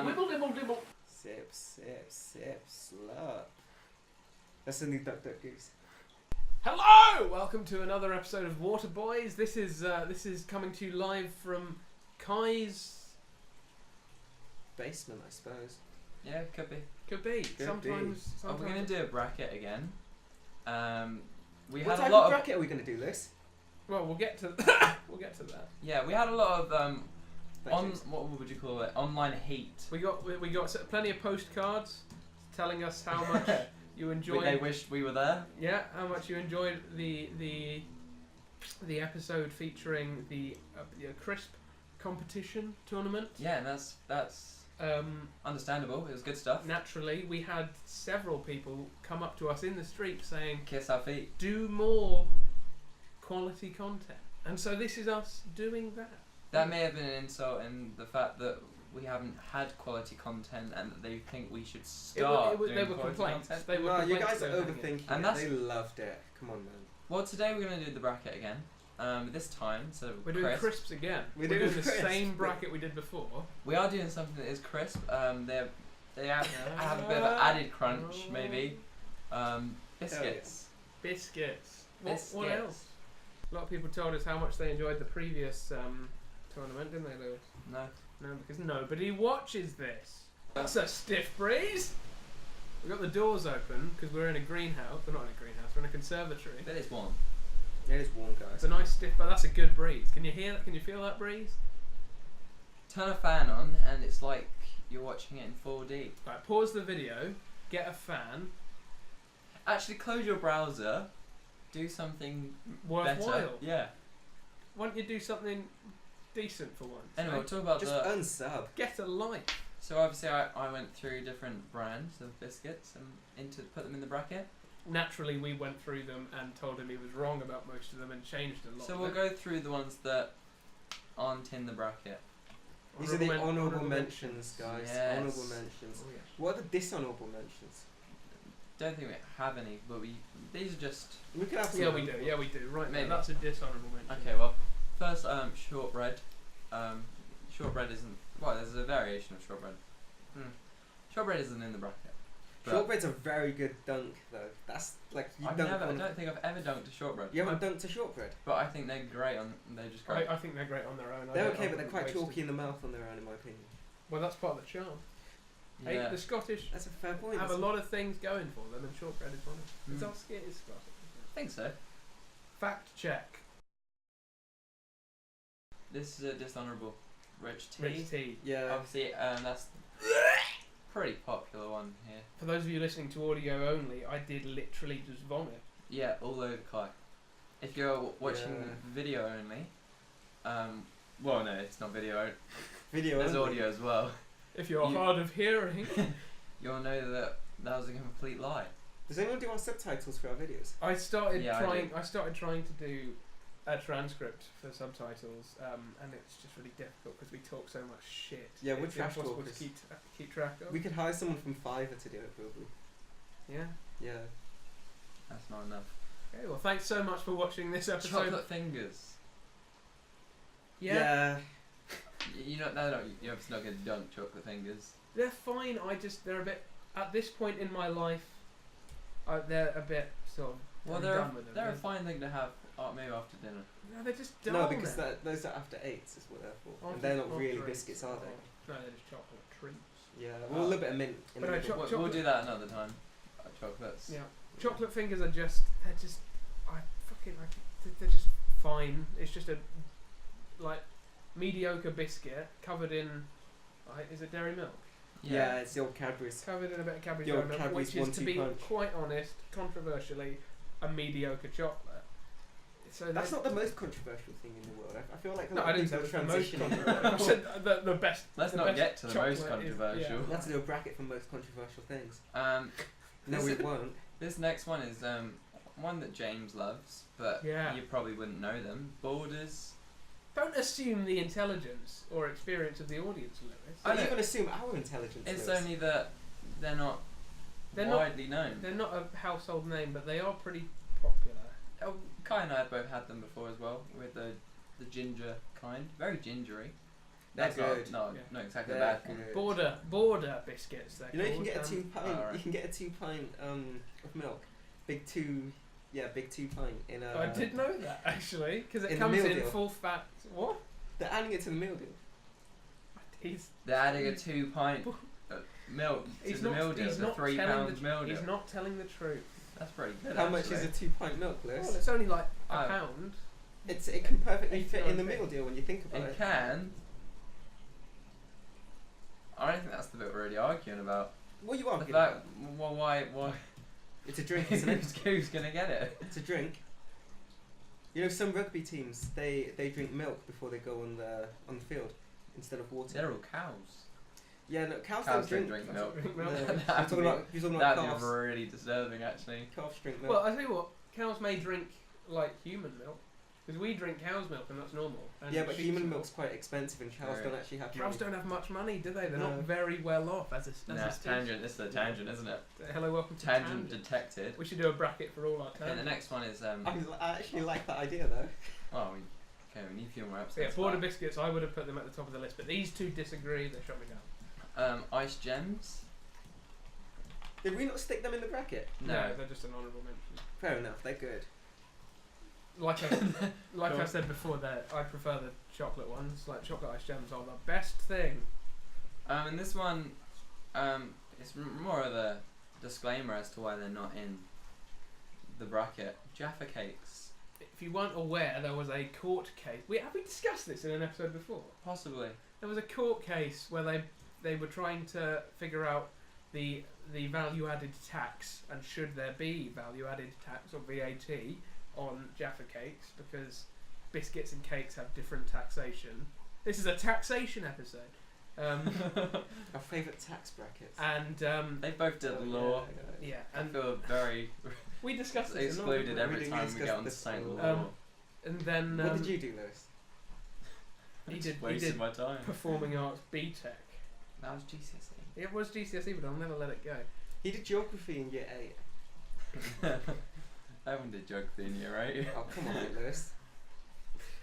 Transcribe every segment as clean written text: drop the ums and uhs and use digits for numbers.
Wibble dibble dibble. Sip, sip, sip, slurp. That's the new Duck Duck Goose. Hello! Welcome to another episode of Water Boys. This is coming to you live from Kai's Basement, I suppose. Yeah, could be. Could be. Sometimes. Oh, we're gonna do a bracket again. We What had type a lot of bracket are we going to do, Liz? Well, we'll get to we'll get to that. Yeah, we had a lot of what would you call it? Online hate. We got plenty of postcards telling us how much you enjoyed. They wished we were there. Yeah, how much you enjoyed the episode featuring the crisp competition tournament. Yeah, and that's understandable. It was good stuff. Naturally, we had several people come up to us in the street saying, Kiss our feet. "Do more quality content," and so this is us doing that. That may have been an insult in the fact that we haven't had quality content and that they think we should start doing they were quality complaints. content. They were No, you complaints guys are they were having. overthinking And it. They loved it. Come on, man. Well, today we're going to do the bracket again. This time, instead of We're doing crisps again. We're doing the crisps. same bracket we did before. we are doing something that is crisp. They have a bit of an added crunch, maybe. Biscuits. Biscuits. Biscuits. What else? A lot of people told us how much they enjoyed the previous tournament, didn't they, Lewis? No. No, because nobody watches this. That's a stiff breeze. We've got the doors open because we're in a greenhouse. We're not in a greenhouse, we're in a conservatory. But it's warm. It is warm, guys. It's a nice stiff, but that's a good breeze. Can you hear that? Can you feel that breeze? Turn a fan on and it's like you're watching it in 4D. Right, pause the video, get a fan. Actually, close your browser. Do something Worthwhile. better. Yeah. Why don't you do something decent for once? Anyway, eh? we'll talk about Just unsub. Get a life. So obviously, I went through different brands of biscuits and put them in the bracket. Naturally, we went through them and told him he was wrong about most of them and changed a lot. So of we'll it. go through the ones that aren't in the bracket. These are the honourable mentions, guys. Yes. Honourable mentions. Oh, yeah. What are the dishonourable mentions? Don't think we have any, but these are just. We could have some. Yeah, we do. Yeah, we do. Right, Maybe. maybe that's a dishonourable mention. Okay, well, first shortbread. Shortbread isn't. Well, there's a variation of shortbread. Shortbread isn't in the bracket. But Shortbread's a very good dunk, though. That's like you I dunk don't on. think I've ever dunked a shortbread. You haven't dunked a shortbread. But I think they're great on. They're just great. I think they're great on their own. They're okay, but they're quite chalky in the mouth on their own, in my opinion. Well, that's part of the charm. Hey, Yeah. the Scottish That's a fair point. have a lot of things going for them, and shortbread is one of them. Mm. Biscuit is Scottish. I think so. Fact check. This is a dishonourable. Rich tea. Rich tea. Yeah. Obviously, that's pretty popular one here. For those of you listening to audio only, I did literally just vomit. Yeah, all over Kai. If you're watching Yeah. video only, well, no, it's not video. Video. There's only. audio as well. If you're You- hard of hearing, You'll know that was a complete lie. Does anyone do our subtitles for our videos? I started Yeah, I trying. do. I started trying to do a transcript for subtitles, and it's just really difficult because we talk so much shit. Yeah, we're It's trash impossible talkers. to keep track of. We could hire someone from Fiverr to do it, probably. Yeah. Yeah. That's not enough. Okay. Well, thanks so much for watching this episode. Chocolate fingers. Yeah. You're not obviously not going to dunk chocolate fingers. They're fine. They're a bit at this point in my life. They're a bit sort of. Well, I'm they're done with them. a fine thing to have maybe after dinner. No, they're just dull. No, because then. those are after eights is what they're for. After- And they're not after really eights. biscuits, are they? No, they're just chocolate treats. Yeah. Well, a little bit of mint in But the I middle. Choc- We'll chocolate- do that another time. Chocolates. Yeah. Chocolate fingers are just. They're just. They're just fine. It's just a like mediocre biscuit covered in. Is it dairy milk? Yeah, it's the old Cadbury's. Covered in a bit of Cadbury's The dairy old milk, Cadbury's which is, to be 1-2 punch. quite honest, controversially, a mediocre chocolate. So That's they're- not the most controversial thing in the world. I feel like a No, lot I of didn't people say are it was the most transitioning. controversial. I said the best. Let's the not best get to the most chocolate is- controversial. We'll have to do a bracket for most controversial things. Um, No, This we is- won't. this next one is one that James loves, but Yeah. you probably wouldn't know them. Borders. Don't assume the intelligence or experience of the audience, Lewis. I Don't know. even assume our intelligence. It's Lewis. only that they're not They're not. widely known. They're not a household name, but they are pretty popular. Oh, Kai and I have both had them before as well, with the ginger kind. Very gingery. They're That's good. not Yeah. not exactly They're bad. good. Border biscuits. They're You know you called. can get a 2 pint. alright. You can get a 2 pint of milk. Big 2 pint in a. I did know that actually because it in the comes meal in deal. full fat. What? They're adding it to the meal deal. He's They're adding a 2 pint milk to He's the not- meal deal. he's The not £3 telling the- meal deal. he's not telling the truth. That's pretty good. How much actually. is a 2 pint milk, Lewis? Well, it's only like a Oh. pound. It can perfectly fit in the 89p. meal deal when you think about It it. can. I don't think that's the bit we're really arguing about. What are you The arguing fact, about? well, why? It's a drink, isn't it? Who's gonna get it? It's a drink. You know, some rugby teams they drink milk before they go on the field instead of water. They're all cows. Yeah, no, cows Cows don't don't drink That's milk. what drink No, milk. you're That'd talking be- about That'd calves. be really disturbing, actually. Calves drink milk. Well, I tell you what, cows may drink like human milk because we drink cow's milk and that's normal. And yeah, but sheep's human milk- milk's quite expensive, and cows True. don't actually have Cows money. don't have much money, do they? They're No. not very well off as a Nah, species. tangent. This is a tangent, isn't it? Hello, welcome to Tangent Tangent. detected. We should do a bracket for all our Okay, the tangents. next one is I actually like that idea though. well, we need a few more Yeah, episodes. border biscuits. I would have put them at the top of the list, but these two disagree. They shot me down. Ice gems. Did we not stick them in the bracket? No. they're just an honourable mention. Fair enough, they're good. Like I Cool. said before, that I prefer the chocolate ones. Like chocolate ice gems are the best thing. And this one, it's more of a disclaimer as to why they're not in the bracket. Jaffa cakes, If you weren't aware, there was a court case. Have we discussed this in an episode before? possibly. There was a court case where they were trying to figure out the value added tax and should there be value added tax or VAT on Jaffa cakes because biscuits and cakes have different taxation. This is a taxation episode. Our favourite tax brackets. And They both did Oh, law. yeah, I and feel very we discussed this. didn't we? excluded every We time we discussed get on the this same a law. lot. And then What did you do, Lewis? he Just did wasted my time. performing arts BTEC. That was GCSE. It was GCSE, but I'll never let it go. He did geography in year 8. Everyone did geography in year 8. Oh, come on, Lewis.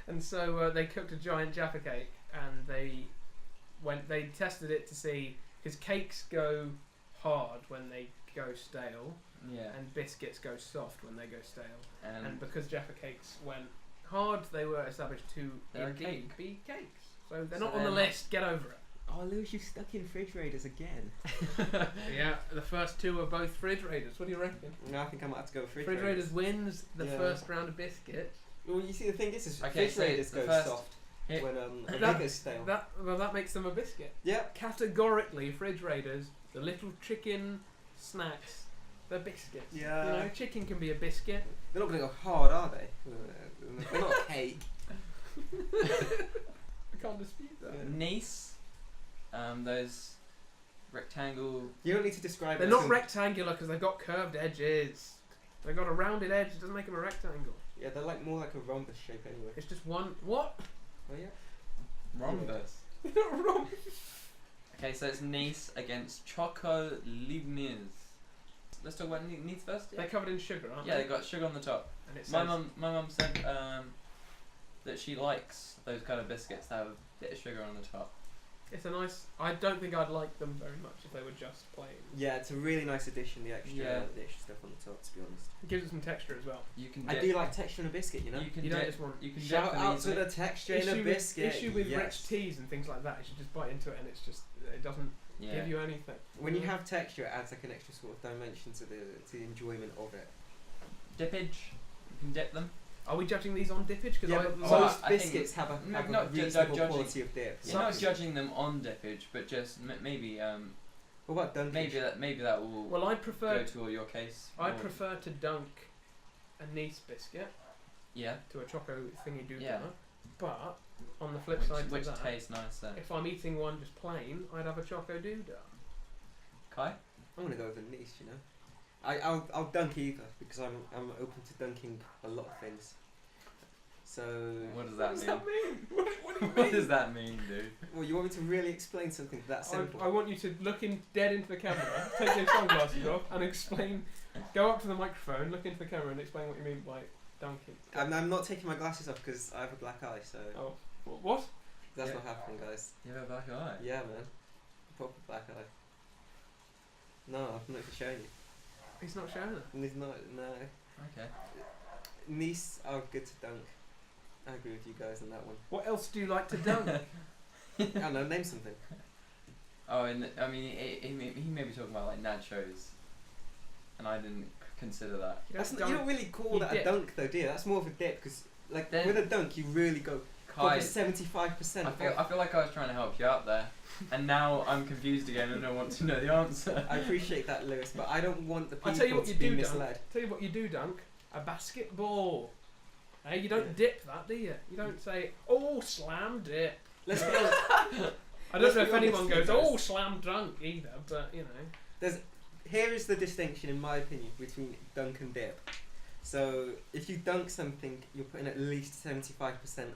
And so they cooked a giant Jaffa cake, and they tested it to see because cakes go hard when they go stale, Yeah. and biscuits go soft when they go stale. And And because Jaffa cakes went hard, they were established to They're a indeed cake. be cakes. So they're So not on the they're not- list. Get over it. Oh, Lewis, you've stuck in refrigerators again. Yeah, the first two are both fridge raiders. What do you reckon? No, I think I might have to go with Fridge refrigerators. raiders wins the Yeah. first round of biscuits. Well, you see, the thing is Okay, so refrigerators the go first- soft Here- when a That- goes stale. That makes them a biscuit. Yep. Categorically, fridge raiders, the little chicken snacks, they're biscuits. Yeah. You know, chicken can be a biscuit. They're not going to go hard, are they? They're not a cake. I can't dispute that. Yeah. Nice. Those rectangle. You don't need to describe They're it. not rectangular because they've got curved edges. They've got a rounded edge. It doesn't make them a rectangle. Yeah, they're like more like a rhombus shape anyway. It's just one. What? Oh yeah. Rhombus. Wrong. Okay, so it's Nice against Choco Leibniz. Let's talk about Nice first. They're covered in sugar, aren't Yeah, they? they got sugar on the top. And it My says, mum said that she likes those kind of biscuits that have a bit of sugar on the top. it's a nice. I don't think I'd like them very much if they were just plain. Yeah, it's a really nice addition. The extra, Yeah. the extra stuff on the top. To be honest, It gives it some texture as well. You can. I Dip, do like texture in a biscuit. You know. You can You don't dip. just want. You can Shout dip them out to easily. the texture in a Issue biscuit. issue with yes. rich teas and things like that. You should just bite into it and it's just it doesn't Yeah. give you anything. When you have texture, it adds like an extra sort of dimension to the enjoyment of it. Dippage. You can dip them. Are we judging these on dippage? Because Yeah, but Oh, most I think- biscuits have a, No, have a not ju- reasonable judging- quality of dip. You're not judging them on dippage, but just maybe What about dunking? maybe that will well, I'd go prefer to your case. I'd or- prefer to dunk a Nice biscuit Yeah. to a choco thingy doo Yeah. but on the flip side Which to that, tastes nicer. if I'm eating one just plain, I'd have a choco doodah. Kai? I'm gonna go with a niche. You know, I'll dunk either because I'm open to dunking a lot of things. So What does that What does mean? that mean? What do you mean? What does that mean, dude? well, you want me to really explain something that simple? I want you to look in dead into the camera, take your sunglasses off, and explain. Go up to the microphone, look into the camera, and explain what you mean by dunking. I'm not taking my glasses off because I have a black eye. So Oh, what? That's Yeah. not happening, guys. You have a black eye. Yeah, man. Proper black eye. No, I'm not showing you. He's not showing it. And he's not. No. Okay. Niece are good to dunk. I agree with you guys on that one. What else do you like to dunk? I don't know. Name something. Oh, and I mean, he may be talking about like nachos, and I didn't consider that. You That's don't not, you dunk. don't really call You that dip. a dunk though, do you? That's more of a dip because, like, Then- with a dunk, you really go Kai, 75%. I feel like I was trying to help you out there, and now I'm confused again and I want to know the answer. I appreciate that, Lewis, but I don't want the people I'll tell you what to you be do misled. dunk. Tell you what you do dunk. A basketball. Hey, you don't dip that, do you? You don't say, oh, slam dip. Let's be honest. I Let's don't know be if anyone honest, goes, you guys. oh, slam dunk either, but you know. Here is the distinction, in my opinion, between dunk and dip. So, if you dunk something, you're putting at least 75%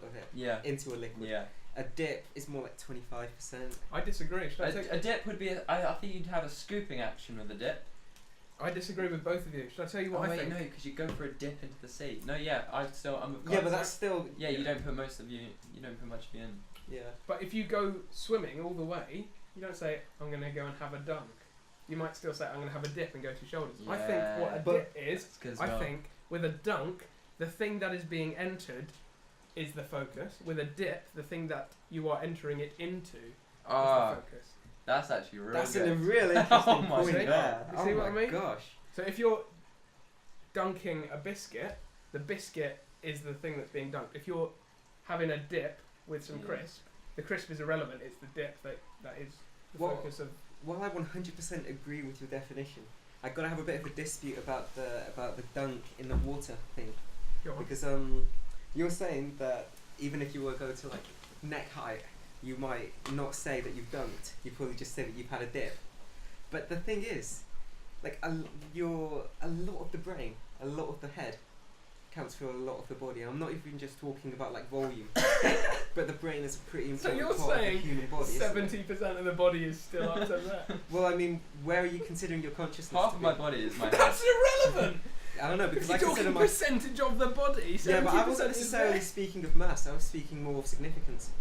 of it Yeah. into a liquid. Yeah. A dip is more like 25%. I disagree. Should I take? A dip would be. I think you'd have a scooping action with a dip. I disagree with both of you. Should I tell you what Oh I wait, think? no, because you go for a dip into the sea. No, yeah, I'm with Yeah, Kai. but that's still. Yeah, you don't put most of you. You don't put much of you in. Yeah. But if you go swimming all the way, you don't say, I'm going to go and have a dunk. You might still say, I'm going to have a dip and go to shoulders. I think what a Yeah. But- dip is, That's good as I well. think with a dunk, the thing that is being entered is the focus. With a dip, the thing that you are entering it into is Ah, the focus. that's actually really That's good. a really interesting Oh my point God. there. You see oh what I my mean? gosh. So if you're dunking a biscuit, the biscuit is the thing that's being dunked. If you're having a dip with some Yeah. crisp, the crisp is irrelevant. It's the dip that is the What- focus of. Well, I 100% agree with your definition. I gotta have a bit of a dispute about the dunk in the water thing, Go on. because you're saying that even if you were to go to like neck height, you might not say that you've dunked. You probably just say that you've had a dip. But the thing is, like a lot of the brain, a lot of the head, counts for a lot of the body. I'm not even just talking about like volume, but the brain is a pretty So important you're part of saying the human body. isn't it? 70% of the body is still up to there. Well, I mean, where are you considering your consciousness? Half to of be? my body is my head. That's irrelevant. I don't know because If I you're consider talking my. percentage of the body, 70% Yeah, but I wasn't is necessarily there. speaking of mass. I was speaking more of significance.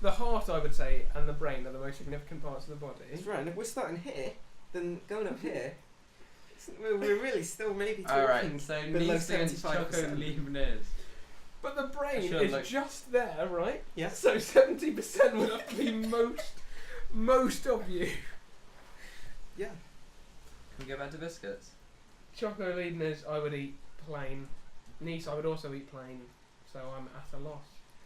The heart, I would say, and the brain are the most significant parts of the body. That's right. And if we're starting here, then going up here, we're really still maybe talking. Alright, so below Nice against 75%. Choco Leibniz. But the brain should is look- just there, right? Yeah. So 70% would have to be most of you. Yeah. Can we go back to biscuits? Choco Leibniz, I would eat plain. Nice, I would also eat plain. So I'm at a loss.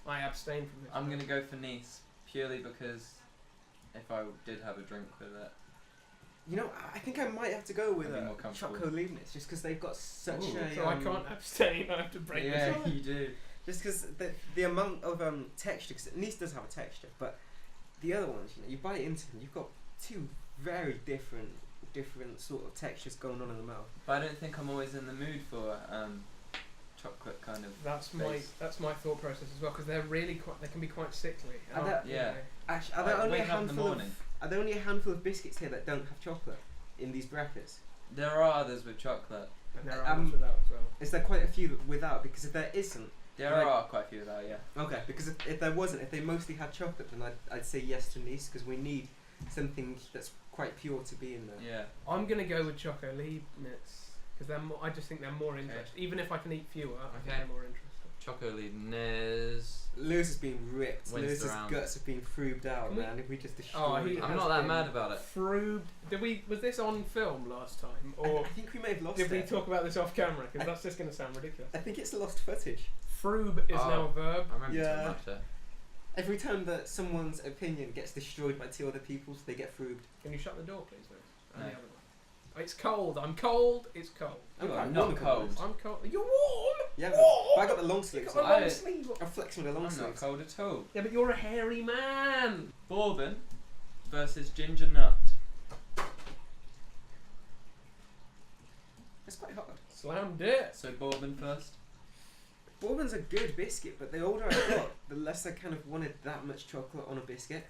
I abstain from this. I'm gonna go for Nice purely because if I did have a drink with it, You know, I think I might have to go with I'd be more comfortable. Choco Leibniz just because they've got such Ooh. a. So I can't abstain. I have to break yeah, this rule. you do. Just because the amount of texture, because Nice does have a texture, but the other ones, you bite into them, you've got two very different sort of textures going on in the mouth. But I don't think I'm always in the mood for chocolate kind of. That's Base. my thought process as well because they're really quite. They can be quite sickly. Are that- You Yeah. know. Actually, are Like there only a waking up in the handful of morning. are there only a handful of biscuits here that don't have chocolate in these brackets? There are others with chocolate. And there are Um, others without as well. Is there quite a few without? Because if there isn't, There Like- are quite a few of that, yeah. okay. Because if there wasn't, if they mostly had chocolate, then I'd say yes to Nice because we need something that's quite pure to be in there. Yeah. I'm gonna go with Choco Leibniz because they're more. I just think they're more interesting. Even if I can eat fewer, I think Okay. they're more interesting. Choco Leibniz. Lewis has been ripped. Wins the Lewis's round. guts have been frubed out, Can we- man. If we just destroy Oh, he it. I'm has not that been mad about it. Frubed. Was this on film last time, I or think we may have lost did we it. talk about this off camera? Because that's just gonna sound ridiculous. I think it's lost footage. Frube is Oh. now a verb. I remember Yeah. talking about it. Every time that someone's opinion gets destroyed by two other people's, they get frubed. Can you shut the door, please, Lewis? And No. the other one. It's cold. I'm cold. It's cold. I'm I'm warm not at cold. the moment. I'm cold. You're warm. Yeah, Warm. but I got the long You sleeves. got a on. I- long sleeve. I'm flexing with the long I'm not sleeves. cold at all. Yeah, but you're a hairy man. Bourbon versus ginger nut. It's quite hard. Slammed it. So bourbon first. Bourbon's a good biscuit, but the older I got, the less I kind of wanted that much chocolate on a biscuit,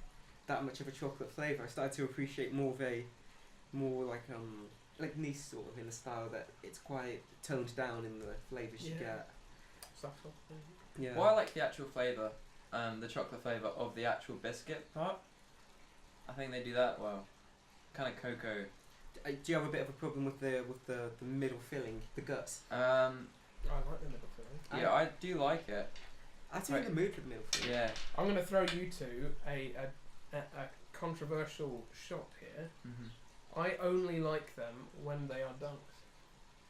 that much of a chocolate flavour. I started to appreciate more like Nice sort of in the style that it's quite toned down in the flavours you Yeah. get. Subtle. Yeah. Well, I like the actual flavour the chocolate flavour of the actual biscuit part. I think they do that well. Kind of cocoa. Do you have a bit of a problem with the middle filling, the guts? I like the middle filling. Yeah, I do like it. I'd say in the mood for the middle filling. Yeah. I'm going to throw you two a controversial shot here. I only like them when they are dunked.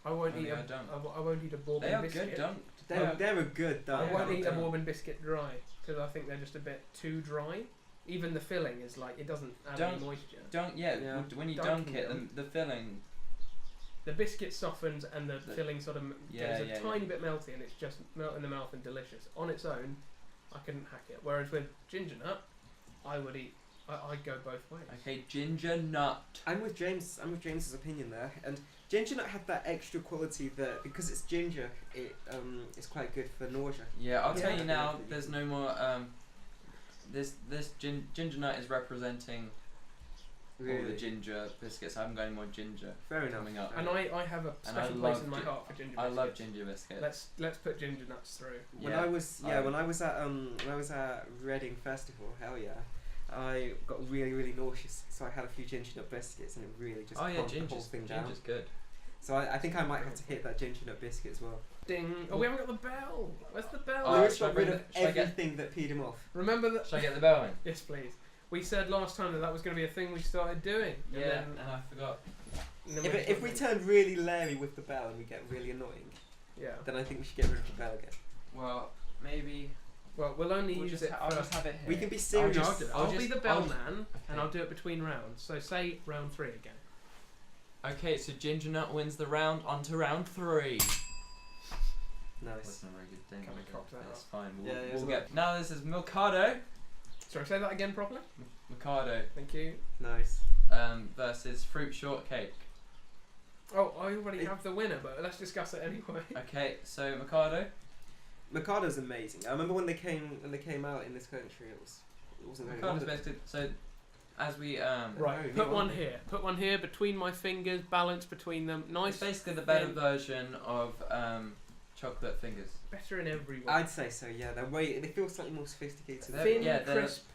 I won't When eat they are dunked. I won't eat a bourbon They are biscuit. good dunked. They're a good I dunk. won't eat a dunked. bourbon biscuit dry because I think they're just a bit too dry. Even the filling is like it doesn't add any moisture. Yeah. When you dunk Dunking it, them. the filling. The biscuit softens and the filling sort of Yeah, gets a tiny bit melty and it's just melt in the mouth and delicious. On its own, I couldn't hack it. Whereas with ginger nut, I would eat. I'd go both ways. Okay, ginger nut. I'm with James. I'm with James's opinion there. And ginger nut had that extra quality that because it's ginger, it's quite good for nausea. Yeah, I'll tell Yeah. you now. There's no more. This ginger nut is representing all the ginger biscuits. I haven't got any more ginger Fair enough. coming up. And I have a And I special place love in my gi- heart for ginger biscuits. I love ginger biscuits. Let's put ginger nuts through. When Yeah. I was I- when I was at Reading Festival, hell yeah, I got really nauseous. So I had a few ginger nut biscuits and it really just Oh yeah, calmed the whole thing down. ginger's good. So I think I might have to hit that ginger nut biscuit as well. Ding! Oh, we haven't got the bell. Where's the bell? Oh, Lewis should I got rid bring of the- should I get- everything that peed him off. Remember that? Should I get the bell in? Yes, please. We said last time that was going to be a thing we started doing. And Yeah, then, and I forgot. and then If we turn really Larry with the bell and we get really annoying, Yeah. then I think we should get rid of the bell again. Well, maybe. Well, we'll only We'll use just it I'll for. just have it here. We can be I'll, serious. do it. I'll be just- the bell I'll- man, okay. and I'll do it between rounds. So say round 3 again. Okay, so ginger nut wins the round. On to round 3. Nice. That's not a very good thing. Kinda is it? cocked that That's up. fine. Yeah, We'll it's get. Now this is Mikado. Sorry, say that again properly. Mikado Thank you. Nice. versus fruit shortcake. Oh, I already have the winner, but let's discuss it anyway. Okay, so Mikado. Mikado's amazing. I remember when they came out in this country. It wasn't very Mikado's long. basically so. As we Right, No, put you one want- here. Put one here between my fingers, balance between them. It's Nice. basically the better thin, version of chocolate fingers. Better in every way. I'd say so. Yeah, they feel slightly more sophisticated. They're- Thin, yeah, they're- crisp.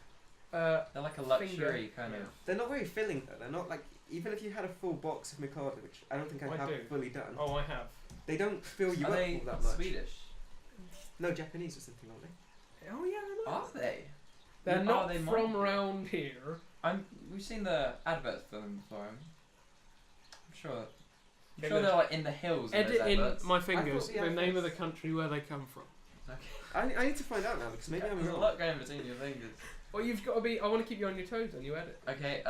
They're like a luxury kind Yeah. of. They're not very filling though. They're not like even if you had a full box of Mikado, which I don't think I I have do. fully done. Oh, I have. They don't fill you Are up they all that much. Swedish? No, Japanese or something, aren't they? Oh yeah, they're not. Are they? They're Are not they from mine? around here. We've seen the adverts for them before. I'm sure. I'm Okay, sure look. they're like in the hills. in Edit those in adverts. my fingers the the name of the adverts- country where they come from. Okay. I need to find out now because maybe I'm There's a wrong. lot going between your fingers. Well, you've got to be. I want to keep you on your toes when you edit. Okay.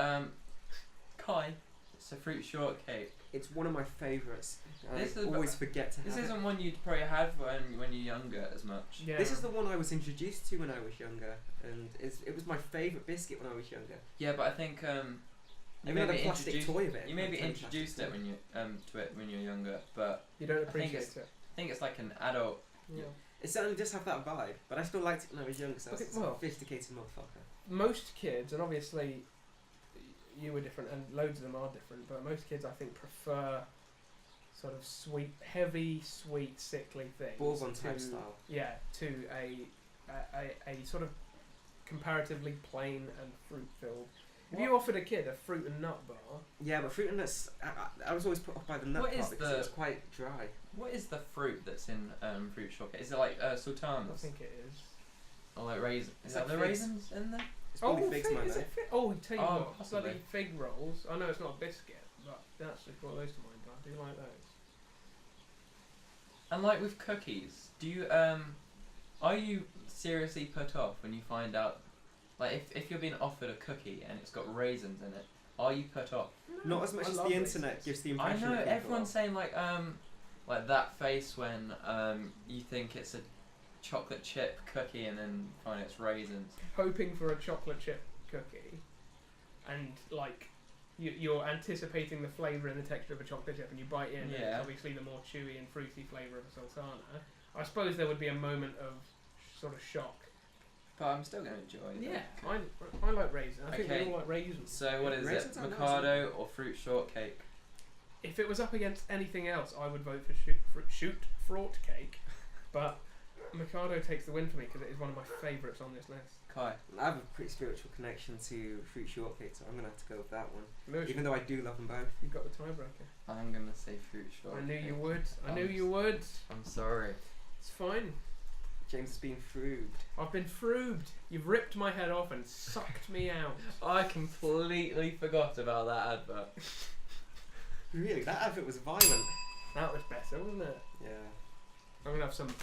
Kai. It's a fruit shortcake. It's one of my favourites. I This is- always forget to This have it. isn't one you'd probably have when you're younger as much. Yeah. This is the one I was introduced to when I was younger, and it was my favourite biscuit when I was younger. Yeah, but I think you I even had a maybe plastic introduced toy of it. you maybe a tiny introduced plastic it toy. when you to it when you're younger, but You don't I think appreciate it's- it. I think it's like an adult. Yeah. It certainly does have that vibe, but I still liked it when I was younger, so I was Okay, a well- sophisticated motherfucker. Most kids, and obviously you were different, and loads of them are different, but most kids I think prefer sort of sweet, heavy, sweet, sickly things. Bourbon type to- style. Yeah, to a sort of comparatively plain and fruit filled. If you offered a kid a fruit and nut bar, Yeah, but fruit and nuts, I was always put off by the nut What part is because the- it was quite dry. What is the fruit that's in fruit shortcake? Is it like I sultanas think it is. or like raisins? Is It's that like the figs. raisins in there? It's probably figs, fig, man. is it fig? Oh, tell you Oh, what, possibly. bloody fig rolls. I know it's not a biscuit, but that's just brought those to mind. But I do like those. And like with cookies, do you are you seriously put off when you find out, like if you're being offered a cookie and it's got raisins in it, are you put off? Not as much I as love the raisins. internet gives the I impression. know of people everyone's are. saying like that face when you think it's a chocolate chip cookie and then find it's raisins. Hoping for a chocolate chip cookie, and like you're anticipating the flavour and the texture of a chocolate chip, and you bite in, and Yeah. it's obviously the more chewy and fruity flavour of a sultana. I suppose there would be a moment of sort of shock. But I'm still going to enjoy it. Yeah, I like raisins. I think Okay. we all like raisins. So what is Raisins it? are nice. Mikado or fruit shortcake? If it was up against anything else, I would vote for shoot fraught cake. But Mikado takes the win for me because it is one of my favourites on this list. Kai. I have a pretty spiritual connection to fruit shortcake, so I'm gonna have to go with that one. Lewis, Even though I do love them both. you've got the tiebreaker. I'm gonna say fruit shortcake. I knew you would. I knew you would. I'm sorry. It's fine. James has been frued. I've been frubed. You've ripped my head off and sucked me out. I completely forgot about that advert. Really, that advert was violent. That was better, wasn't it? Yeah. I'm gonna have some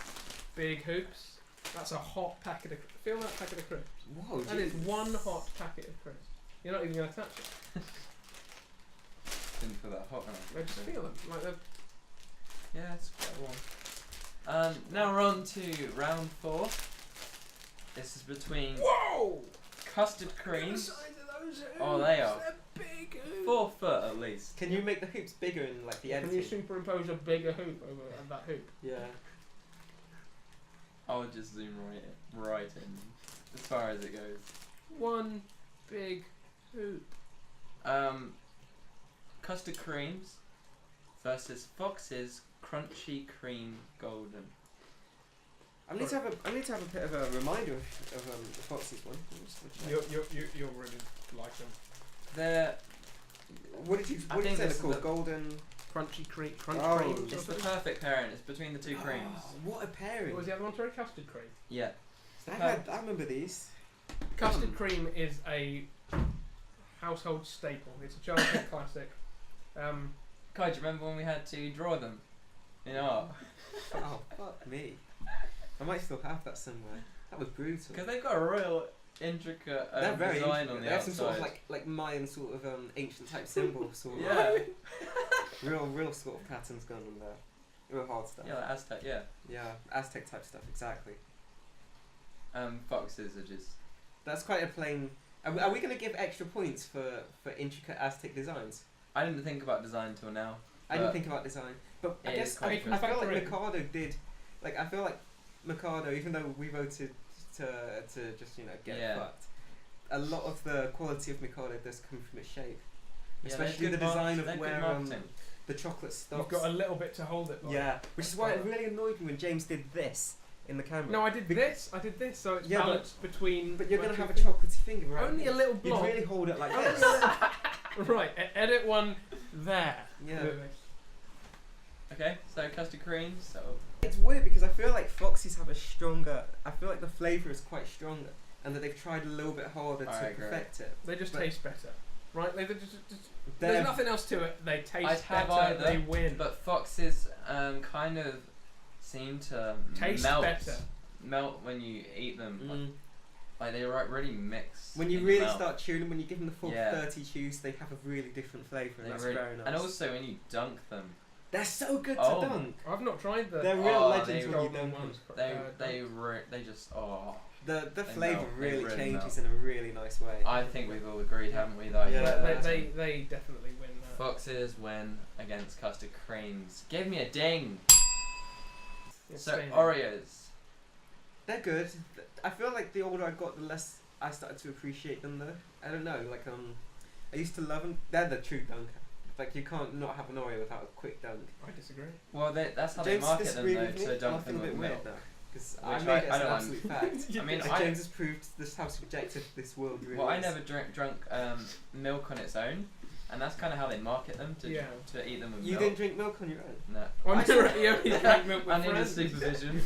big hoops. That's a hot packet of. Feel that packet of crisps. Whoa, That is Jesus. one hot packet of crisps. You're not even gonna touch it. Didn't feel that hot enough. I just feel them. Like they're. Yeah, it's quite warm. Now we're on to round 4. This is between Whoa! custard Look at the creams. size of those hoops. Oh, they are. They're big hoops. 4 foot at least. Can you make the hoops bigger in like the Can you editing? superimpose a bigger hoop over that hoop? Yeah. I'll just zoom right in as far as it goes. One big hoop. Custard creams versus Fox's crunchy cream golden. I need to have a bit of a reminder of the Foxes one. You'll really like them. They're What did you I say think they're this is called? the- Golden. Crunchy cream. Oh, cream. it's the perfect pairing. It's between the two creams. Oh, what a pairing! What was the other one? Sorry, custard cream. Yeah. I remember these. Custard cream is a household staple. It's a childhood classic. Kai, do you remember when we had to draw them in art? Oh fuck me! I might still have that somewhere. That was brutal. Because they've got a real intricate They're very design intricate. on the They have some outside. sort of like Mayan sort of ancient type symbol sort of. Yeah. Real sort of patterns going on there. Real hard stuff. Yeah, like Aztec. Yeah. Yeah, Aztec type stuff exactly. Foxes are just. That's quite a plain. Are we going to give extra points for intricate Aztec designs? I didn't think about design till now. I didn't think about design, but I It guess is I quite feel like different. Mikado did. Like I feel like Mikado, even though we voted to just get Yeah. fucked, a lot of the quality of Mikado does come from its shape, Yeah, especially they're the good design they're of good where marketing. the chocolate stops. You've got a little bit to hold it by. Yeah, which is why it really annoyed me when James did this in the camera. No, I did this. So it's Yeah, but- balanced between. But you're my gonna two have a fingers. chocolatey finger, right? Only a little You'd blob. really hold it like Only this. a little- right. Edit one there. Yeah. Okay, so custard creams. So It's weird because I feel like Foxy's have a stronger. I feel like the flavour is quite stronger, and that they've tried a little bit harder I to agree. perfect it. They just But- taste better, right? They just They're- there's nothing else to it. They taste I'd have better. either, They win. but Foxes kind of seem to Taste melt. better. Melt when you eat them. Mm. Like they really mix. When you in really your mouth. start chewing them, when you give them the full Yeah. 30 chews, they have a really different flavour, and They that's really- very nice. And also when you dunk them, they're so good Oh. to dunk. I've not tried the They're real Oh, legends they- when you golden dunk ones. them. they just The They flavour melt, they really really changes melt. in a really nice way. I think we've all agreed, haven't we? That Yeah. They definitely win that. Foxes win against custard creams. Give me a ding. It's So staying in. Oreos. They're good. I feel like the older I got, the less I started to appreciate them. Though I don't know, like I used to love them. They're the true dunker. Like you can't not have an Oreo without a quick dunk. I disagree. Well, that's how James they market them disagree though, with me. to I dunk feel them a bit with weird milk. now because Which I made I it as an don't absolute fact. I mean, Like James has proved this how subjective this world really Well, I is. never drunk milk on its own, and that's kind of how they market them to Yeah. to eat them with You milk. didn't drink milk on your own. No. I'm sure you only drank milk with I needed friends. supervision.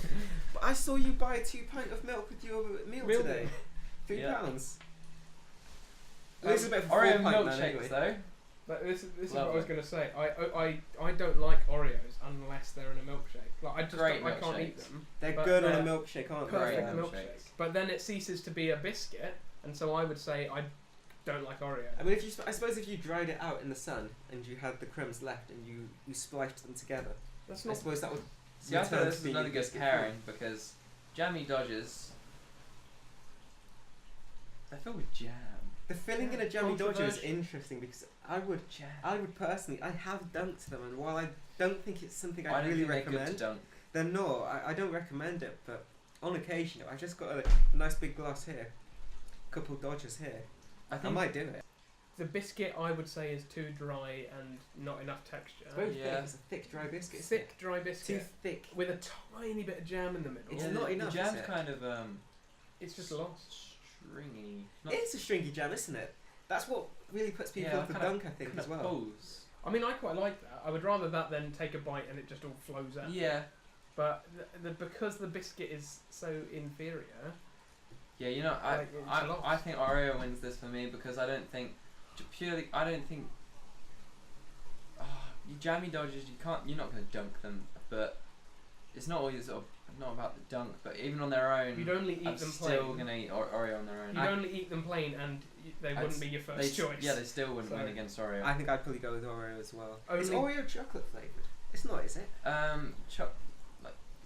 But I saw you buy a 2 pint of milk with your meal Meal today. deal. £3. Yeah. This is about for Oreo 4 pint, man, milkshakes anyway. though. But this is what I Lovely. was going to say. I don't like Oreos unless they're in a milkshake. Like I just Great I can't eat milkshakes. them. They're But good on a they're milkshake, aren't they? Perfect Great Yeah. milkshake. milkshakes. But then it ceases to be a biscuit, and so I would say I don't like Oreo. I mean, I suppose if you dried it out in the sun and you had the crumbs left and you spliced them together, That's I not. suppose that would. See, I thought return this to was being another a good biscuit pairing because jammy Dodgers. They filled with jam. The filling in a jammy Dodger is Controversial. interesting because I would Jam. personally, I have dunked them, and while I don't think it's something I I'd don't really think they're good to recommend, dunk. then no, I don't recommend it. But on occasion, I've just got a nice big glass here, couple Dodgers here. I I think might do it. The biscuit, I would say, is too dry and not enough texture. It's very Yeah. thick. It's a thick, dry biscuit. isn't it? Thick, dry Too biscuit thick. with a tiny bit of jam in the middle. It's Yeah, not the enough, is jam's it? kind of It's just lost. stringy. Not It is a stringy jam, isn't it? That's what really puts people Yeah, off the kinda- dunk, I think, kind as of well. pulls. I mean, I quite like that. I would rather that than take a bite and it just all flows out. Yeah. But because the biscuit is so inferior, Yeah, you know, Like, it's I lost. think Oreo wins this for me because I don't think I don't think you jammy dodgers you're not going to dunk them, but it's not always sort of not about the dunk, but even on their own, you'd only eat I'm them still plain. going to eat Oreo on their own. You'd only eat them plain, and they I'd wouldn't be your They first choice. Yeah, they still wouldn't So- win against Oreo. I think I'd probably go with Oreo as well. Is Only- Oreo chocolate flavoured? It's not, is it? Choc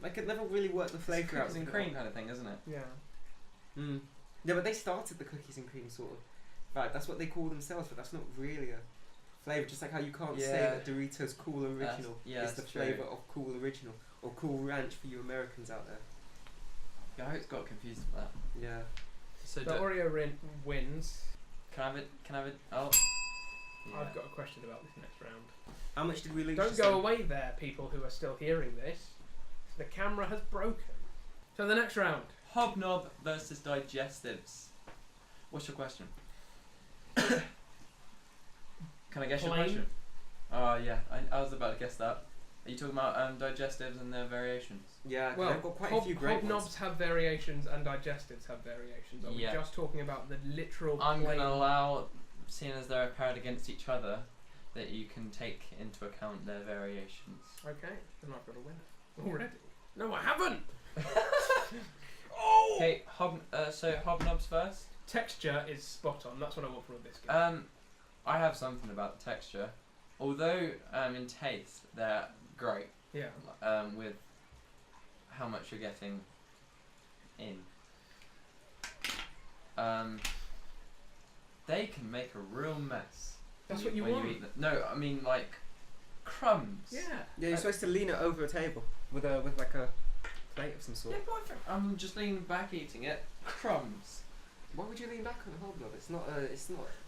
Like, it never really worked the flavour out. cookies and of it. cream kind of thing, isn't it? Yeah. Mm. Yeah, but they started the cookies and cream sort of. Right, that's what they call themselves, but that's not really a flavour. Just like how you can't say Yeah. that Doritos Cool Original yeah, is the that's true. flavour of Cool Original or Cool Ranch for you Americans out there. Yeah, I got confused with that. Yeah. So The Oreo wins. can I have it? Oh. Yeah. I've got a question about this next round. How much did we lose? Don't just go then? away there, people who are still hearing this. The camera has broken. So the next round. Hobnob versus digestives. What's your question? Can I guess your Plain. question? Oh yeah, I was about to guess that. Are you talking about digestives and their variations? Yeah, 'cause Well, I've got quite a few great hobnobs ones. have variations and digestives have variations. Are we Yeah. just talking about the literal I'm plain? going to allow, seeing as they're paired against each other, that you can take into account their variations. Okay, then I've got a winner already. No, I haven't. Oh! Okay, so hobnobs first. Texture is spot on. That's what I want from a biscuit. I have something about the texture. Although in taste they're great. Yeah. With how much you're getting in. They can make a real mess. That's what you when want. eat them. No, I mean like crumbs. Yeah. Yeah, you're supposed to lean it over a table with like a plate of some sort. Yeah, but I'm just leaning back eating it. Crumbs. Why would you lean back on a hobnob? It's not.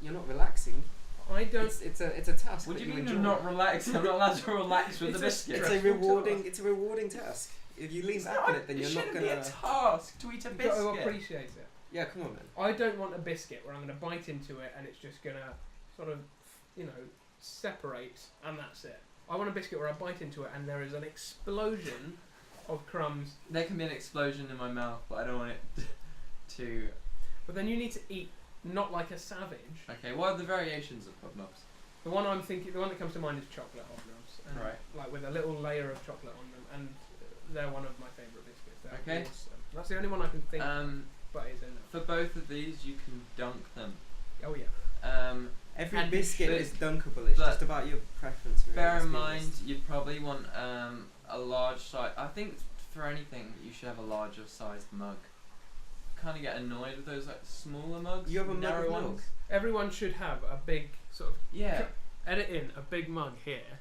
You're not relaxing. I don't. It's a task. What do that you mean enjoy. you're not relaxing? I'm not allowed to relax with It's the a biscuit. It's a stressful rewarding. task. It's a rewarding task. If you lean It's back not- on it, then it you're not shouldn't gonna. be a task to eat a You've got to biscuit. appreciate it. Yeah, come on, man. I don't want a biscuit where I'm going to bite into it and it's just going to sort of, separate and that's it. I want a biscuit where I bite into it and there is an explosion of crumbs. There can be an explosion in my mouth, but I don't want it to. But then you need to eat not like a savage. Okay, what are the variations of hobnobs? The one that comes to mind is chocolate hobnobs, and Right. like with a little layer of chocolate on them, and they're one of my favourite biscuits. They're Okay. awesome. That's the only one I can think of, but it's enough. For both of these, you can dunk them. Oh yeah. Every And biscuit but- is dunkable. It's but just about your preference. Really, Bear let's in be mind, honest. you'd probably want a large size. I think for anything, you should have a larger sized mug. Kind of get annoyed with those like smaller mugs. You have a mug narrow of ones. milk? Everyone should have a big sort of Yeah. edit in a big mug here,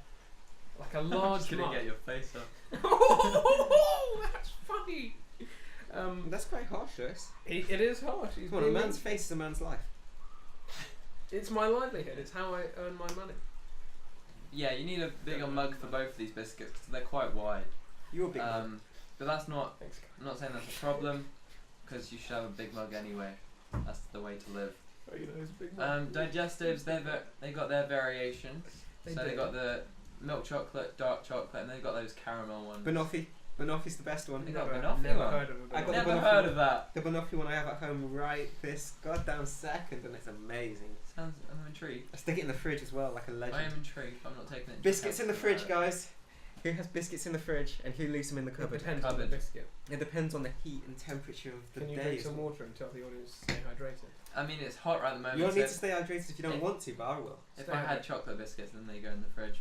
like a I'm large just gonna mug. get your face up. Oh, that's funny. That's quite harsh, this. It is harsh. He's Come on, a being man's mean. face is a man's life. It's my livelihood. It's how I earn my money. Yeah, you need a bigger mug for both of these biscuits because they're quite wide. You're a big man. But that's not. Thanks. I'm not saying that's a problem because you should have a big mug anyway. That's the way to live. Oh, it's a big mug. Digestives, they got their variations. They So they do. got the milk chocolate, dark chocolate, and they've got those caramel ones. Banoffee. Banoffee's the best one. You got Never, banoffee never one? heard of a I got banoffee. the Never banoffee heard one. of that. The banoffee one I have at home right this goddamn second, and it's amazing. I'm intrigued. I stick it in the fridge as well, like a legend. I am intrigued. I'm not taking it. Biscuits in the fridge, guys. Who has biscuits in the fridge and who leaves them in the It cupboard? depends on the Cupboard. biscuit. It depends on the heat and temperature of the Can you day. drink as some well. water and tell the audience to stay hydrated? I mean, it's hot right at the moment. You don't so need to stay hydrated if you don't if- want to, but I will. if Stay I had hydrated. chocolate biscuits, then they go in the fridge.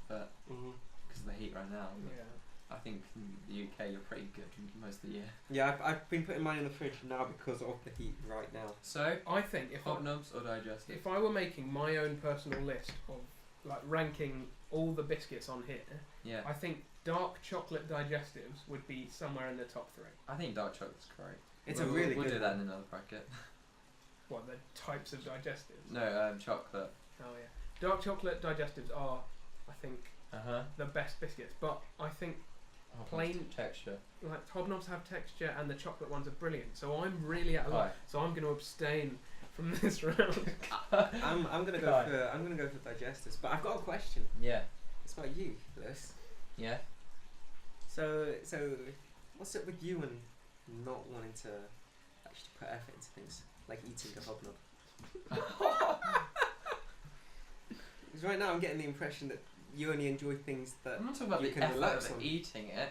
But Mm-hmm. because of the heat right now, but Yeah. I think in the UK you're pretty good most of the year. Yeah, I've been putting mine in the fridge now because of the heat right now. So, I think hobnobs or digestives? if I were making my own personal list of like ranking all the biscuits on here, Yeah, I think dark chocolate digestives would be somewhere in the top 3. I think dark chocolate's great. It's we'll, a really we'll good do that one. in another bracket. What, the types of digestives? No, chocolate. Oh yeah. Dark chocolate digestives are, I think, Uh-huh. the best biscuits. But I think Oh, Plain- texture. like Hobnobs have texture and the chocolate ones are brilliant. So I'm really at a loss. Kai. So I'm going to abstain from this round. I'm gonna go Kai. for digestives, but I've got a question. Yeah. It's about you, Lewis. Yeah. So what's up with you and not wanting to actually put effort into things like eating a hobnob? Because right now I'm getting the impression that you only enjoy things that I'm not talking about you the can effort relax of on. eating it.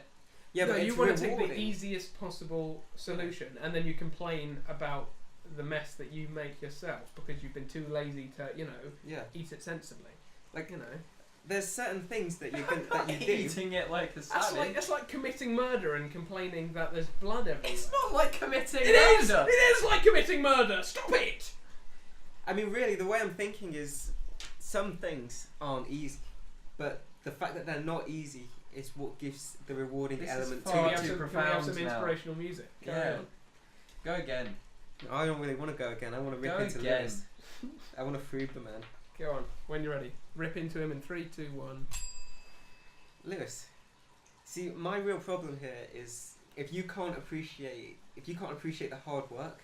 Yeah, no, but you it's want to take rewarding. the easiest possible solution, and then you complain about the mess that you make yourself because you've been too lazy to, Yeah, eat it sensibly. like there's certain things that you can that you do. Eating it like a salad. That's like committing murder and complaining that there's blood everywhere. It's not like committing It is! murder. It is like committing murder! Stop it! I mean, really, the way I'm thinking is some things aren't easy, but the fact that they're not easy is what gives the rewarding This is element far Can we to have it. too some, can we have some profound now. inspirational music? Carry Yeah. on. Go again. I don't really want to go again. I want to rip Go into again. Lewis. I want to free the man. Go on. When you're ready. Rip into him in 3, 2, 1. Lewis, see, my real problem here is if you can't appreciate the hard work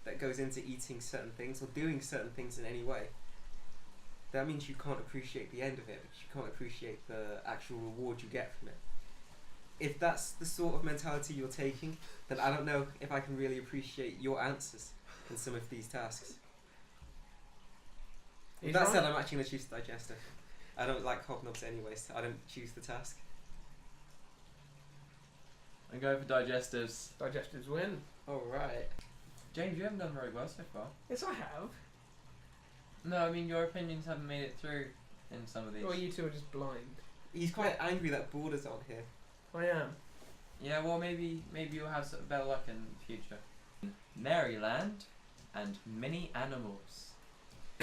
that goes into eating certain things or doing certain things in any way, that means you can't appreciate the end of it, but you can't appreciate the actual reward you get from it. If that's the sort of mentality you're taking, then I don't know if I can really appreciate your answers in some of these tasks. He's That right. said, I'm actually going to choose the digestive. I don't like hobnobs anyway, so I don't choose the task. And go for digestives. Digestives win. Alright. James, you haven't done very well so far. Yes, I have. No, I mean your opinions haven't made it through in some of these. Or you two are just blind. He's quite angry that Borders aren't here. I am. Yeah, well maybe you'll have some better luck in the future. Maryland and mini animals.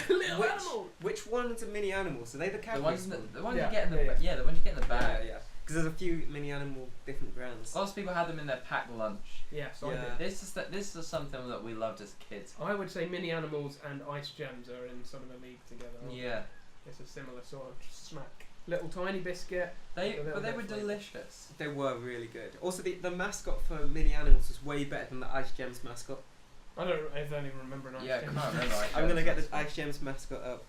Little Which- animal! Which ones are mini animals? Are they the The Cadbury ones ones? the ones Yeah, you get in the yeah, yeah. yeah, the ones you get in the bag. Yeah. Because there's a few mini animal different brands. Lots of people had them in their packed lunch. Yes, I Yeah. did. This is something that we loved as kids. I would say mini animals and ice gems are in sort of a league together. aren't Yeah, they? It's a similar sort of snack. Little tiny biscuit. they A little but they bit were flavour. delicious. They were really good. Also, the mascot for mini animals was way better than the Ice Gems mascot. I don't even remember an ice Yeah, I gem. can't remember. I'm gonna get the Ice Gems mascot up.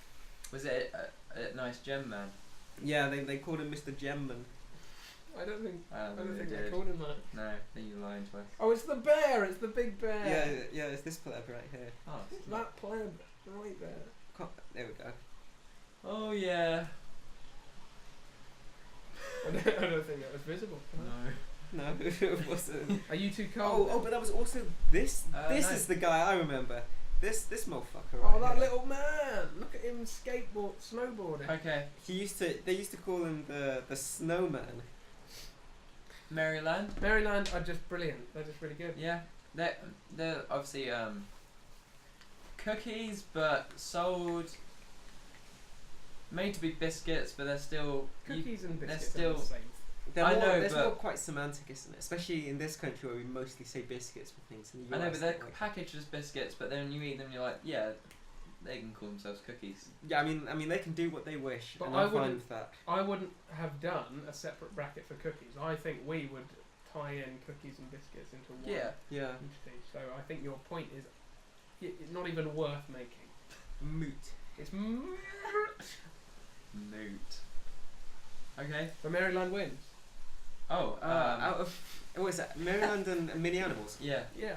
Was it a nice gem man? Yeah, they called him Mr. Gemman. I don't think I don't they did. called him that. No, I think you're lying to us. Oh, it's the bear! It's the big bear! Yeah, it's this pleb right here. Oh, It's that pleb right there. There we go. oh yeah. I don't think that was visible. No. No, it wasn't. Are you too cold? Oh, but that was also this. This no. is the guy I remember. This motherfucker. Oh, Right that here. little man! Look at him snowboarding. Okay, They used to call him the snowman. Maryland. Maryland are just brilliant. They're just really good. Yeah, they're obviously cookies, but sold made to be biscuits, but they're still Cookies and they're biscuits are still- the same. They're more, know, more but- quite semantic, isn't it? Especially in this country where we mostly say biscuits for things. In the US, I know, but they're like, packaged as biscuits, but then when you eat them, you're like, yeah, they can call themselves cookies. yeah, I mean, they can do what they wish, But and I I'm fine wouldn't- with that. I wouldn't have done a separate bracket for cookies. I think we would tie in cookies and biscuits into one Yeah. Yeah, entity. So I think your point is not even worth making. moot. It's Moot. Okay. but Maryland wins. Oh, Out of what is that? Maryland and mini animals. yeah. Yeah.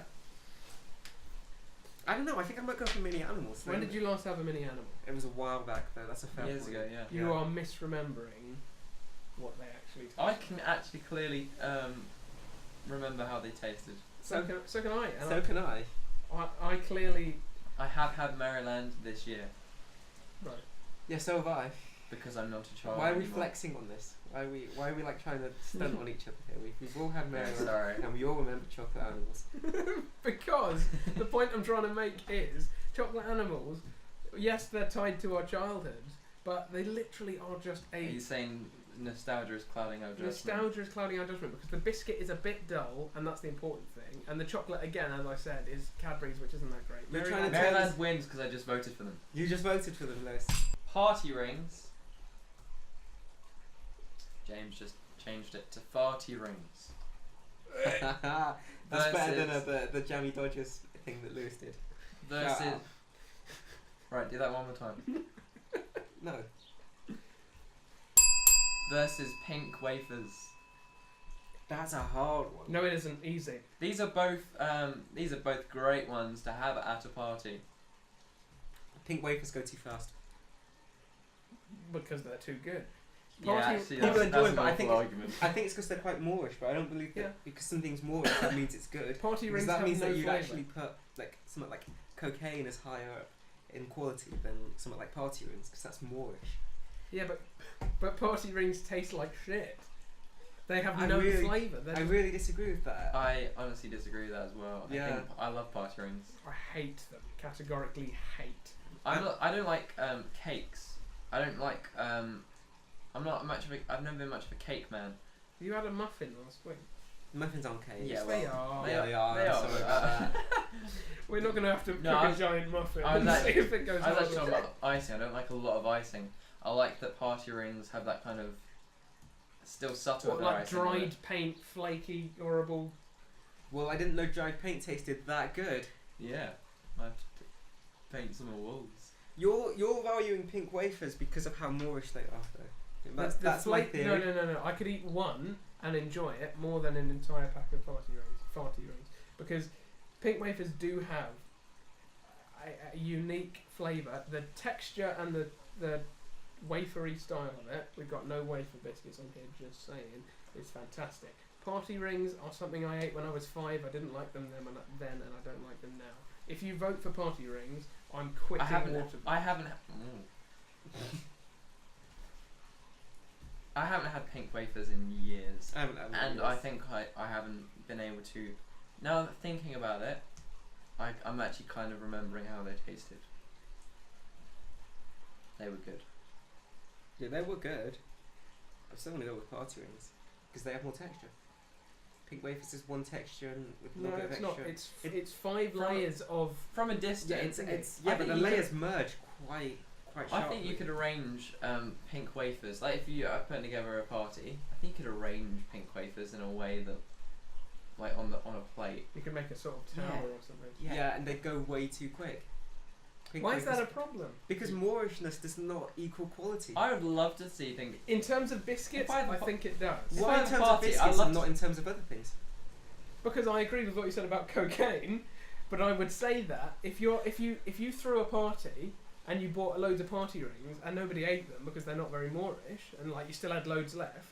I don't know. I think I might go for mini animals. When did you last have a mini animal? It was a while back though. That's a fair Years point. ago, yeah. You Yeah. are misremembering what they actually taste. I can actually clearly remember how they tasted. So can I. And So can I. I clearly. I have had Maryland this year Right. Yeah, so have I. because I'm not a child. Why are we anymore. flexing on this? Why are we like trying to stunt on each other here? We've all had Maryland, Sorry. and we all remember chocolate animals. Because the point I'm trying to make is chocolate animals, yes, they're tied to our childhoods, but they literally are just Are you a saying nostalgia is clouding our judgment. Nostalgia is clouding our judgment because the biscuit is a bit dull, and that's the important thing. And the chocolate, again, as I said, is Cadbury's, which isn't that great. You're trying to Maryland wins because I just voted for them. You just voted for them, Lewis. Party rings. James just changed it to farty rings. That's better than the Jammy Dodgers thing that Lewis did. Versus. Shut up. Right, do that one more time. No. Versus pink wafers. That's a hard one. No, it isn't easy. These are both great ones to have at a party. Pink wafers go too fast. Because they're too good. Yeah, Party- actually, people that's enjoy an it, but I awful think argument. I think it's because they're quite Moorish, but I don't believe that Yeah. because something's Moorish that means it's good. Party Because rings that have means no that you'd flavour. actually put like something like cocaine is higher up in quality than something like party rings because that's Moorish. Yeah, but party rings taste like shit. They have I no really- flavour. I really disagree with that. I honestly disagree with that as well. Yeah. I think I love party rings. I hate them. Categorically hate. I don't like cakes. I don't like I'm not much of a. I've never been much of a cake man. You had a muffin last week. Muffins on cake. Yeah, Yes, well, they are. Yeah, they are. They I'm are. sorry about that. We're not going to have to No, cook I a was- giant muffin I was and actually- see if it goes I was hard actually or talking not. about icing. I don't like a lot of icing. I like that party rings have that kind of still subtle. What, with their like icing on it. dried paint, flaky, horrible. Well, I didn't know dried paint tasted that good. Yeah, I have to paint some walls. You're valuing pink wafers because of how Moorish they are, though. That's my flake. theory. No. I could eat one and enjoy it more than an entire pack of farty rings, because pink wafers do have a unique flavour. The texture and the wafery style of it. We've got no wafer biscuits on here. Just saying, it's fantastic. Party rings are something I ate when I was 5. I didn't like them then, and I don't like them now. If you vote for party rings, I'm quitting Waterbury. I haven't had pink wafers in years, I haven't had one and of I those. think I haven't been able to. Now that thinking about it, I'm actually kind of remembering how they tasted. They were good. Yeah, they were good. I'm still gonna go with party rings because they have more texture. Pink wafers is one texture and with a No, little bit it's of not. extra. It's 5 From- layers of. From a distance, Yeah, I but think the you layers merge quite I sharply. think you could arrange pink wafers. Like if you are putting together a party, I think you could arrange pink wafers in a way that, like on a plate. You can make a sort of tower or something. Yeah, and they go way too quick. Pink Why is that wafers- a problem? Because Moorishness does not equal quality. I would love to see things. In terms of biscuits, If I had I a think it does. If Why I in had a terms party, of I'd biscuits love and to- not in terms of other things? Because I agree with what you said about cocaine, but I would say that if you threw a party and you bought loads of party rings and nobody ate them because they're not very Moorish and like you still had loads left,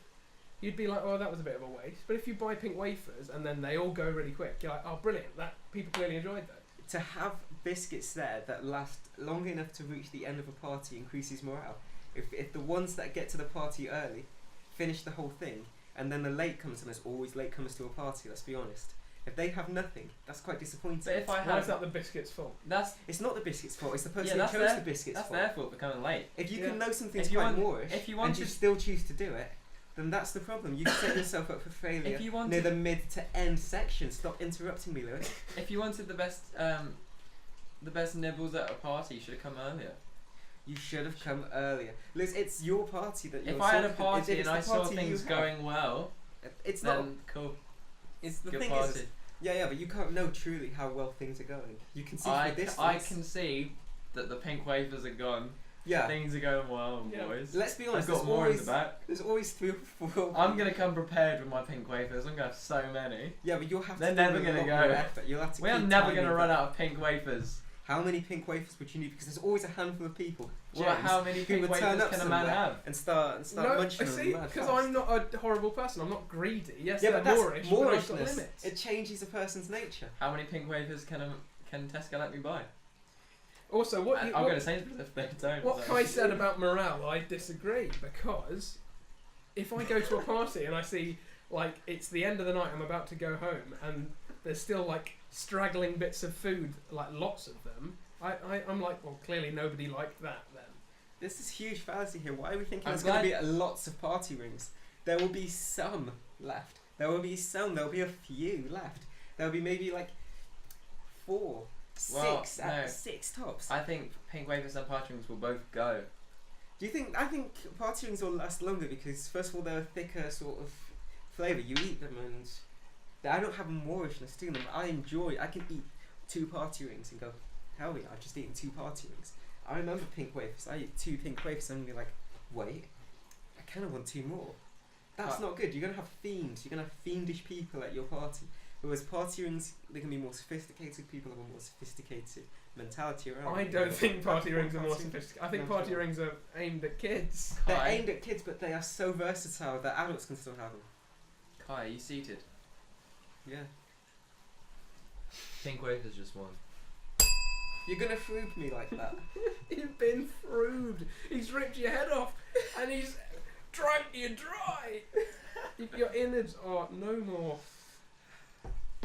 you'd be like, oh, that was a bit of a waste. But if you buy pink wafers and then they all go really quick, you're like, oh, brilliant! That people clearly enjoyed that. To have biscuits there that last long enough to reach the end of a party increases morale. If the ones that get to the party early finish the whole thing, and then the latecomers, and there's always latecomers to a party, let's be honest. If they have nothing, that's quite disappointing. But if I Why is had, that the biscuit's fault? that's It's not the biscuits' fault, it's the person who that's chose their- the biscuits' that's fault. their fault for coming late. If you Yeah. can know something's If you quite want- Moorish, if you and wanted- you still choose to do it, then that's the problem. You set yourself up for failure If you near wanted, the mid to end section. Stop interrupting me, Lewis. if you wanted the best nibbles at a party, you should have come earlier. You should have come earlier. Lewis, it's your party that you're If I had a sorting- party if and it's I the saw party you things have, going well, it's then not. cool. It's the Good thing party. is, yeah, but you can't know truly how well things are going. You can see I from a distance. I can see that the pink wafers are gone. Yeah. Things are going well, Yeah. boys. Let's be I've honest. got There's more in always the back. there's always 3 or 4. I'm gonna come prepared with my pink wafers. I'm gonna have so many. Yeah, but you'll have They're to. never do a gonna lot go. more effort. You'll have to. We are keep never timing gonna run them. out of pink wafers. How many pink wafers would you need? Because there's always a handful of people. Well, James, how many who pink would turn wafers up can a man somewhere have? and start No, munching I on see, them mad because fast. I'm not a horrible person. I'm not greedy. Yes, Yeah, they're but that's Moorish, but I've got Moorishness. limits. It changes a person's nature. How many pink wafers can Tesco let me buy? Also, what I'm you, going to Sainsbury's if they don't. what so. Kai said about morale, I disagree, because if I go to a party and I see like it's the end of the night, I'm about to go home, and there's still like straggling bits of food, like lots of them, I'm like, well, clearly nobody liked that then. This is huge fallacy here. Why are we thinking I'm there's going to be lots of party rings? There will be some left. There will be some. There will be a few left. There will be maybe like 4, 6, no. 6 tops. I think pink wafers and party rings will both go. Do you think? I think party rings will last longer because first of all they're a thicker sort of flavour. You eat them and I don't have a moorishness to them. I can eat 2 party rings and go, hell yeah, I've just eaten 2 party rings. I remember pink wafers. I eat 2 pink wafers and be like, wait, I kind of want 2 more. That's not good. You're gonna have fiends. You're gonna have fiendish people at your party. Whereas party rings, they can be more sophisticated. People have a more sophisticated mentality around. I don't think party rings are more sophisticated. I think party rings are aimed at kids. They're aimed at kids, but they are so versatile that adults can still have them. Kai, are you seated? Yeah. Pink wafers just won. You're gonna froob me like that. You've been froobed. He's ripped your head off and he's drunk you dry. Your innards are no more.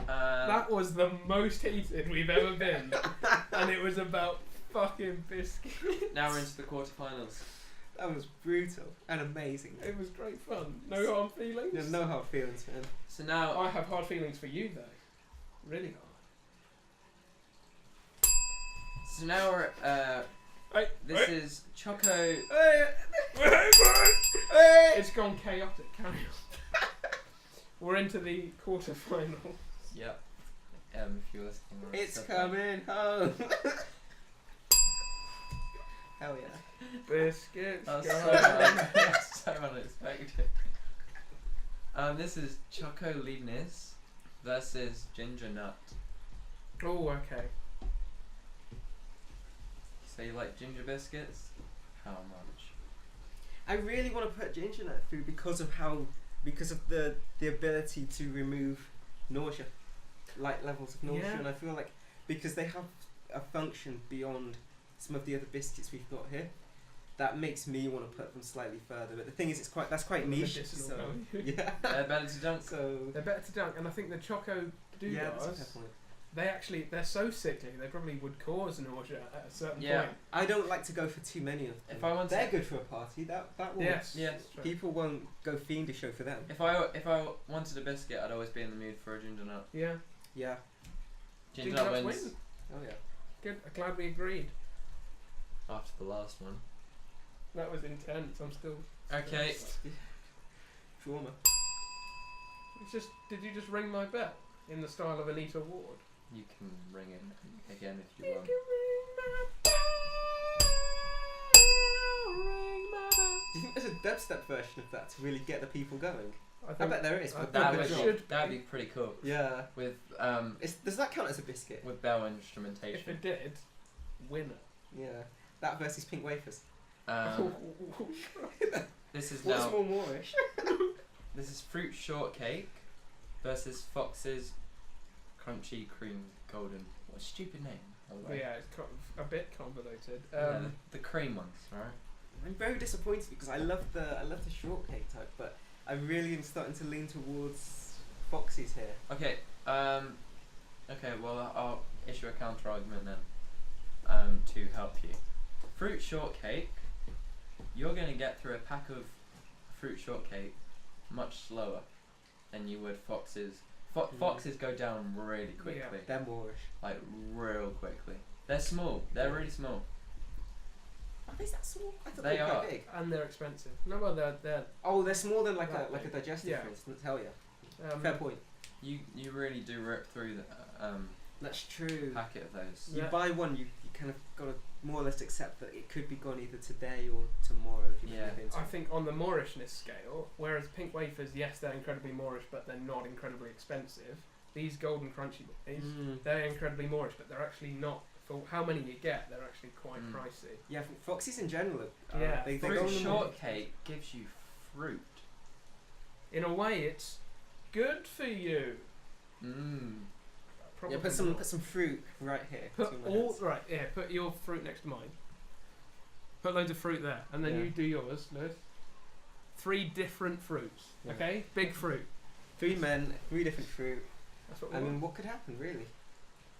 That was the most heated we've ever been. And it was about fucking Biscuit. Now we're into the quarterfinals. That was brutal and amazing. It was great fun. No hard feelings? There's no hard feelings, man. So now I have hard feelings for you though. Really hard. So now we're this is Choco. It's gone chaotic. Carry on. We're into the quarterfinal. Yep. If you're listening, we're It's at coming home. Hell yeah. Biscuits. That was go so unexpected. This is Choco Leibniz versus Ginger Nut. Oh, okay. So you like ginger biscuits? How much? I really want to put ginger nut through because of the ability to remove nausea, light levels of nausea, Yeah. and I feel like because they have a function beyond some of the other biscuits we've got here, that makes me want to put them slightly further. But the thing is, that's quite niche. Medicinal So value. yeah. They're better to dunk. So They're better to dunk, and I think the Choco yeah, that's a Doodles, fair point. they're so sickly, they probably would cause nausea at a certain Yeah. point. I don't like to go for too many of them. If I want they're to- good for a party. That will. Yes. Yeah. that's true. People won't go fiendish over them. If I wanted a biscuit, I'd always be in the mood for a ginger nut. Yeah. Yeah. Ginger Ginger nut nuts wins win. Oh yeah. Good. I'm glad we agreed. After the last one. That was intense. I'm still. Okay. Trauma. It's just. Did you just ring my bell in the style of Anita Ward? You can ring it again if you want. Do you think there's a dubstep version of that to really get the people going? I I think bet there is. I But think That it would should be, that'd be pretty cool. yeah. With Does that count as a biscuit? with bell if instrumentation. it did, winner. Yeah. That versus pink wafers. This is What's now more Moorish? this is fruit shortcake versus Fox's crunchy cream golden. What a stupid name. by the way. Yeah, it's a bit convoluted. Yeah, the cream ones, right? I'm very disappointed because I love the shortcake type, but I really am starting to lean towards Foxy's here. Okay. Okay. Well, I'll issue a counter argument then. To help you, fruit shortcake. You're gonna get through a pack of fruit shortcake much slower than you would Fox's. Foxes go down really quickly, Yeah. They're Moorish. like real quickly. They're small. They're really small. Are they that small? I thought They they were are. quite big. And they're expensive. No, well, they're. Oh, they're smaller than like a Right. digestive, Yeah. for instance. Hell yeah. Um, Fair point. You really do rip through the That's true. packet of those. You Yeah. buy one, you kind of got to more or less accept that it could be gone either today or tomorrow if you Yeah. flip into I it. think on the Moorishness scale, whereas pink wafers, yes, they're incredibly Moorish, but they're not incredibly expensive. These golden crunchy boys, they're incredibly Moorish, but they're actually not. For how many you get, they're actually quite pricey. Yeah, Foxy's in general. Yeah. They Fruit go on the shortcake gives you fruit. In a way, it's good for you. Probably Yeah, put some fruit right here. Put between my all hands. right. Yeah, put your fruit next to mine. Put loads of fruit there, and then Yeah. you do yours, Lewis. 3 different fruits. Yeah. Okay, big fruit. 3 men, 3 different fruit. That's what we I mean, want. what could happen really?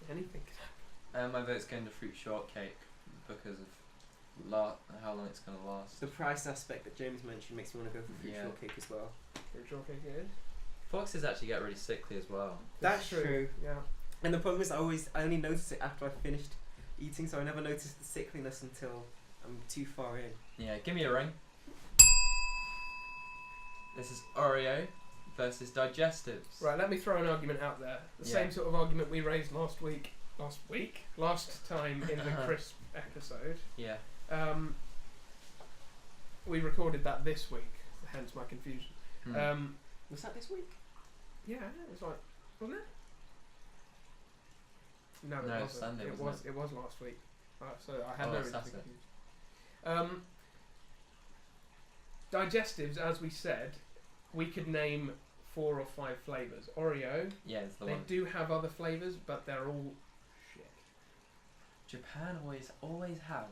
Anything. My vote's going to fruit shortcake because of how long it's gonna last. The price aspect that James mentioned makes me want to go for fruit Yeah. shortcake as well. Fruit shortcake it is. Foxes actually get really sickly as well. That's true. Yeah. And the problem is I only notice it after I've finished eating, so I never notice the sickliness until I'm too far in. Yeah, give me a ring. This is Oreo versus digestives. Right, let me throw an argument out there. The Yeah. same sort of argument we raised last time in the crisp episode. Yeah. We recorded that this week, hence my confusion. Hmm. Was that this week? Yeah, it was like, wasn't it? No, it No, wasn't. Sunday, it wasn't was. It was last week. So I had Oh, no reason to be Saturday. confused. Digestives, as we said, we could name 4 or 5 flavors. Oreo, Yeah, it's the they one. do have other flavors, but they're all shit. Japan always have.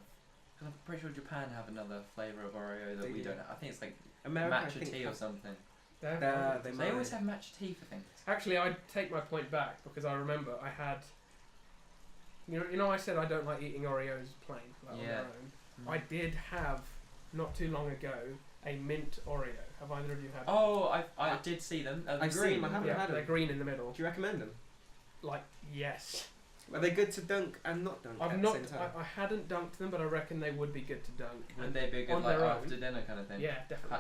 Because I'm pretty sure Japan have another flavour of Oreo that They we do. don't have. I think it's like America, I matcha think, tea or have- something. They have They others. They always might. have matcha tea for things. Actually, I take my point back because I remember I had. You know, I said I don't like eating Oreos plain, like on Yeah. their own. Mm. I did have not too long ago a mint Oreo. Have either of you had? Oh, I did see them. They're I've seen green. them, I haven't yeah, had they're them. green in the middle. Do you recommend them? Like yes, Are they good to dunk and not dunk I've at not. the same time? I hadn't dunked them, but I reckon they would be good to dunk. Would they be a good on like their after own. dinner kind of thing? Yeah, definitely.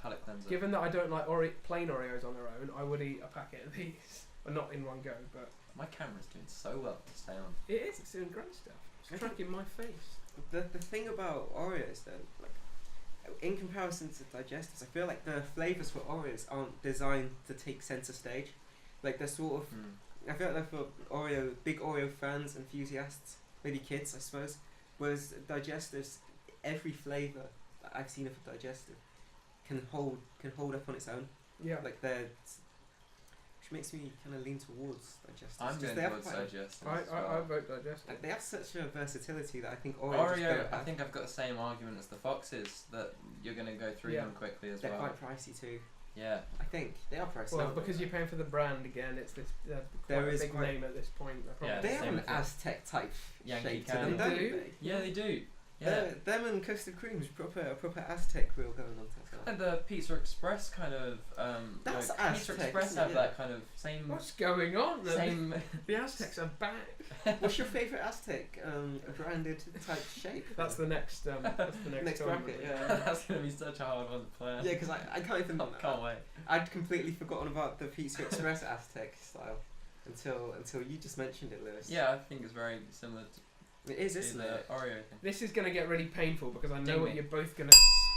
Palate cleanser. Given that I don't like plain Oreos on their own, I would eat a packet of these. Well, not in one go, but My camera's doing so well to stay on. it is. It's doing great stuff. It's I think- tracking my face. The thing about Oreos then, like, in comparison to digestives, I feel like the flavours for Oreos aren't designed to take centre stage. Like they're sort of, Hmm. I feel like they're for big Oreo fans, enthusiasts, maybe kids, I suppose. Whereas digestives, every flavour that I've seen of a digestive can hold up on its own. Yeah. Like they're, which makes me kind of lean towards digestives. I'm 'cause going they have towards quite- digestives. I as well. vote digestive. like, they have such a versatility that I think Oreo just Oreo, don't I have. think I've got the same argument as the Foxes that you're going to go through Yeah. them quickly as They're well. quite pricey too. Yeah. I think they are pricey. Well, aren't they? because you're paying for the brand again, it's this quite There a is big quite- name at this point. They're Yeah, probably- They have same an with the Aztec type Yankee shape to them, Candle. don't Do? they? Yeah, they do. Yeah. Them and Custard Cream's a proper Aztec grill going on top. And the Pizza Express kind of That's Pizza Aztec, Express isn't have it? that kind of same What's going on? same The Aztecs are back. What's your favourite Aztec branded type shape? That's the next. That's the next, Next tournament. bracket, yeah. That's gonna be such a hard one to plan. Yeah, because I can't even. Can't wait. I'd completely forgotten about the Pizza Express Aztec style until you just mentioned it, Lewis. Yeah, I think it's very similar it is, to isn't the it? Oreo thing. This is going to get really painful because I know Ding what me. you're both gonna.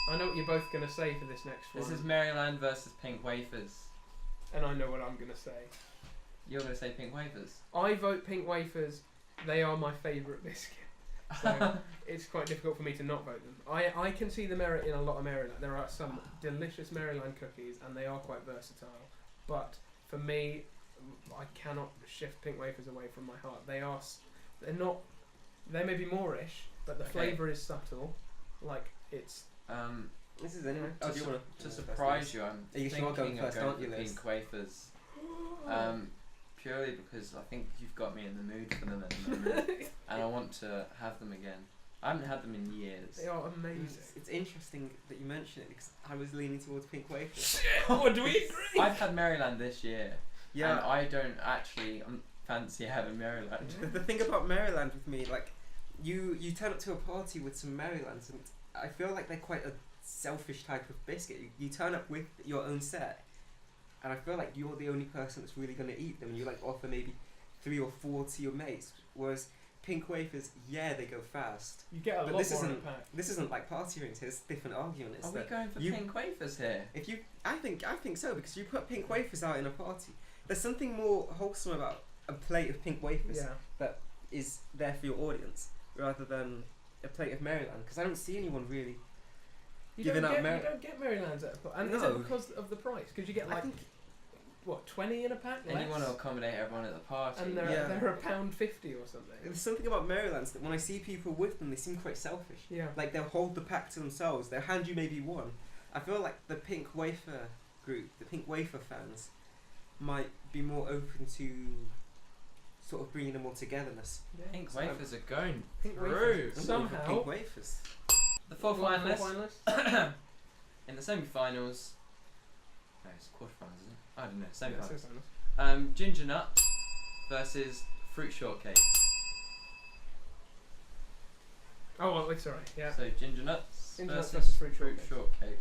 I know what you're both gonna say for this next one. This is Maryland versus Pink Wafers. and I know what I'm gonna say. You're gonna say Pink Wafers. I vote Pink Wafers. They are my favourite biscuit. So it's quite difficult for me to not vote them. I can see the merit in a lot of Maryland. There are some delicious Maryland cookies, and they are quite versatile. But for me, I cannot shift Pink Wafers away from my heart. They're not. They may be Moorish, but the Okay. flavour is subtle. Like it's. This is any. To Oh, do you want To surprise you, I'm You sure going thinking of first, going aren't for you, Liz? Pink Wafers. Purely because I think you've got me in the mood for them at the moment, and I want to have them again. I haven't had them in years. They are amazing. It's interesting that you mention it because I was leaning towards Pink Wafers. Oh, do we agree? I've had Maryland this year, and Yeah. I don't actually fancy having Maryland. The thing about Maryland with me, like, you turn up to a party with some Marylands, and I feel like they're quite a selfish type of biscuit. You turn up with your own set, and I feel like you're the only person that's really going to eat them. You like offer maybe 3 or 4 to your mates, whereas Pink Wafers, yeah, they go fast. You get a But lot this more in a isn't- pack. This isn't like party rings. It's a different argument. It's Are we that going for you- Pink Wafers here? if you, I think so because you put Pink Wafers out in a party. There's something more wholesome about a plate of Pink Wafers Yeah. is there for your audience rather than a plate of Maryland because I don't see anyone really. You Giving don't, out get, you don't get Marylands at a party. And is No. it because of the price? Because you get I like, think what, 20 in a pack? And you Less? want to accommodate everyone at the party. And they're, Yeah. they're £1.50 or something. there's something about Maryland's that when I see people with them, they seem quite selfish. Yeah. Like they'll hold the pack to themselves. They'll hand you maybe one. I feel like the Pink Wafer group, the Pink Wafer fans, might be more open to sort of bringing them all togetherness. Pink wafers are going Pink through. wafers. I'm Somehow- going for pink wafers. The four What are the finalists. finalists? In the semi-finals. No, it's quarterfinals, isn't it? I don't know. Yeah, Semi-finals. semi-finals. Ginger nut versus fruit shortcake. Oh, well, it's alright. Yeah. So ginger nuts Ginger nuts versus versus fruit shortcakes.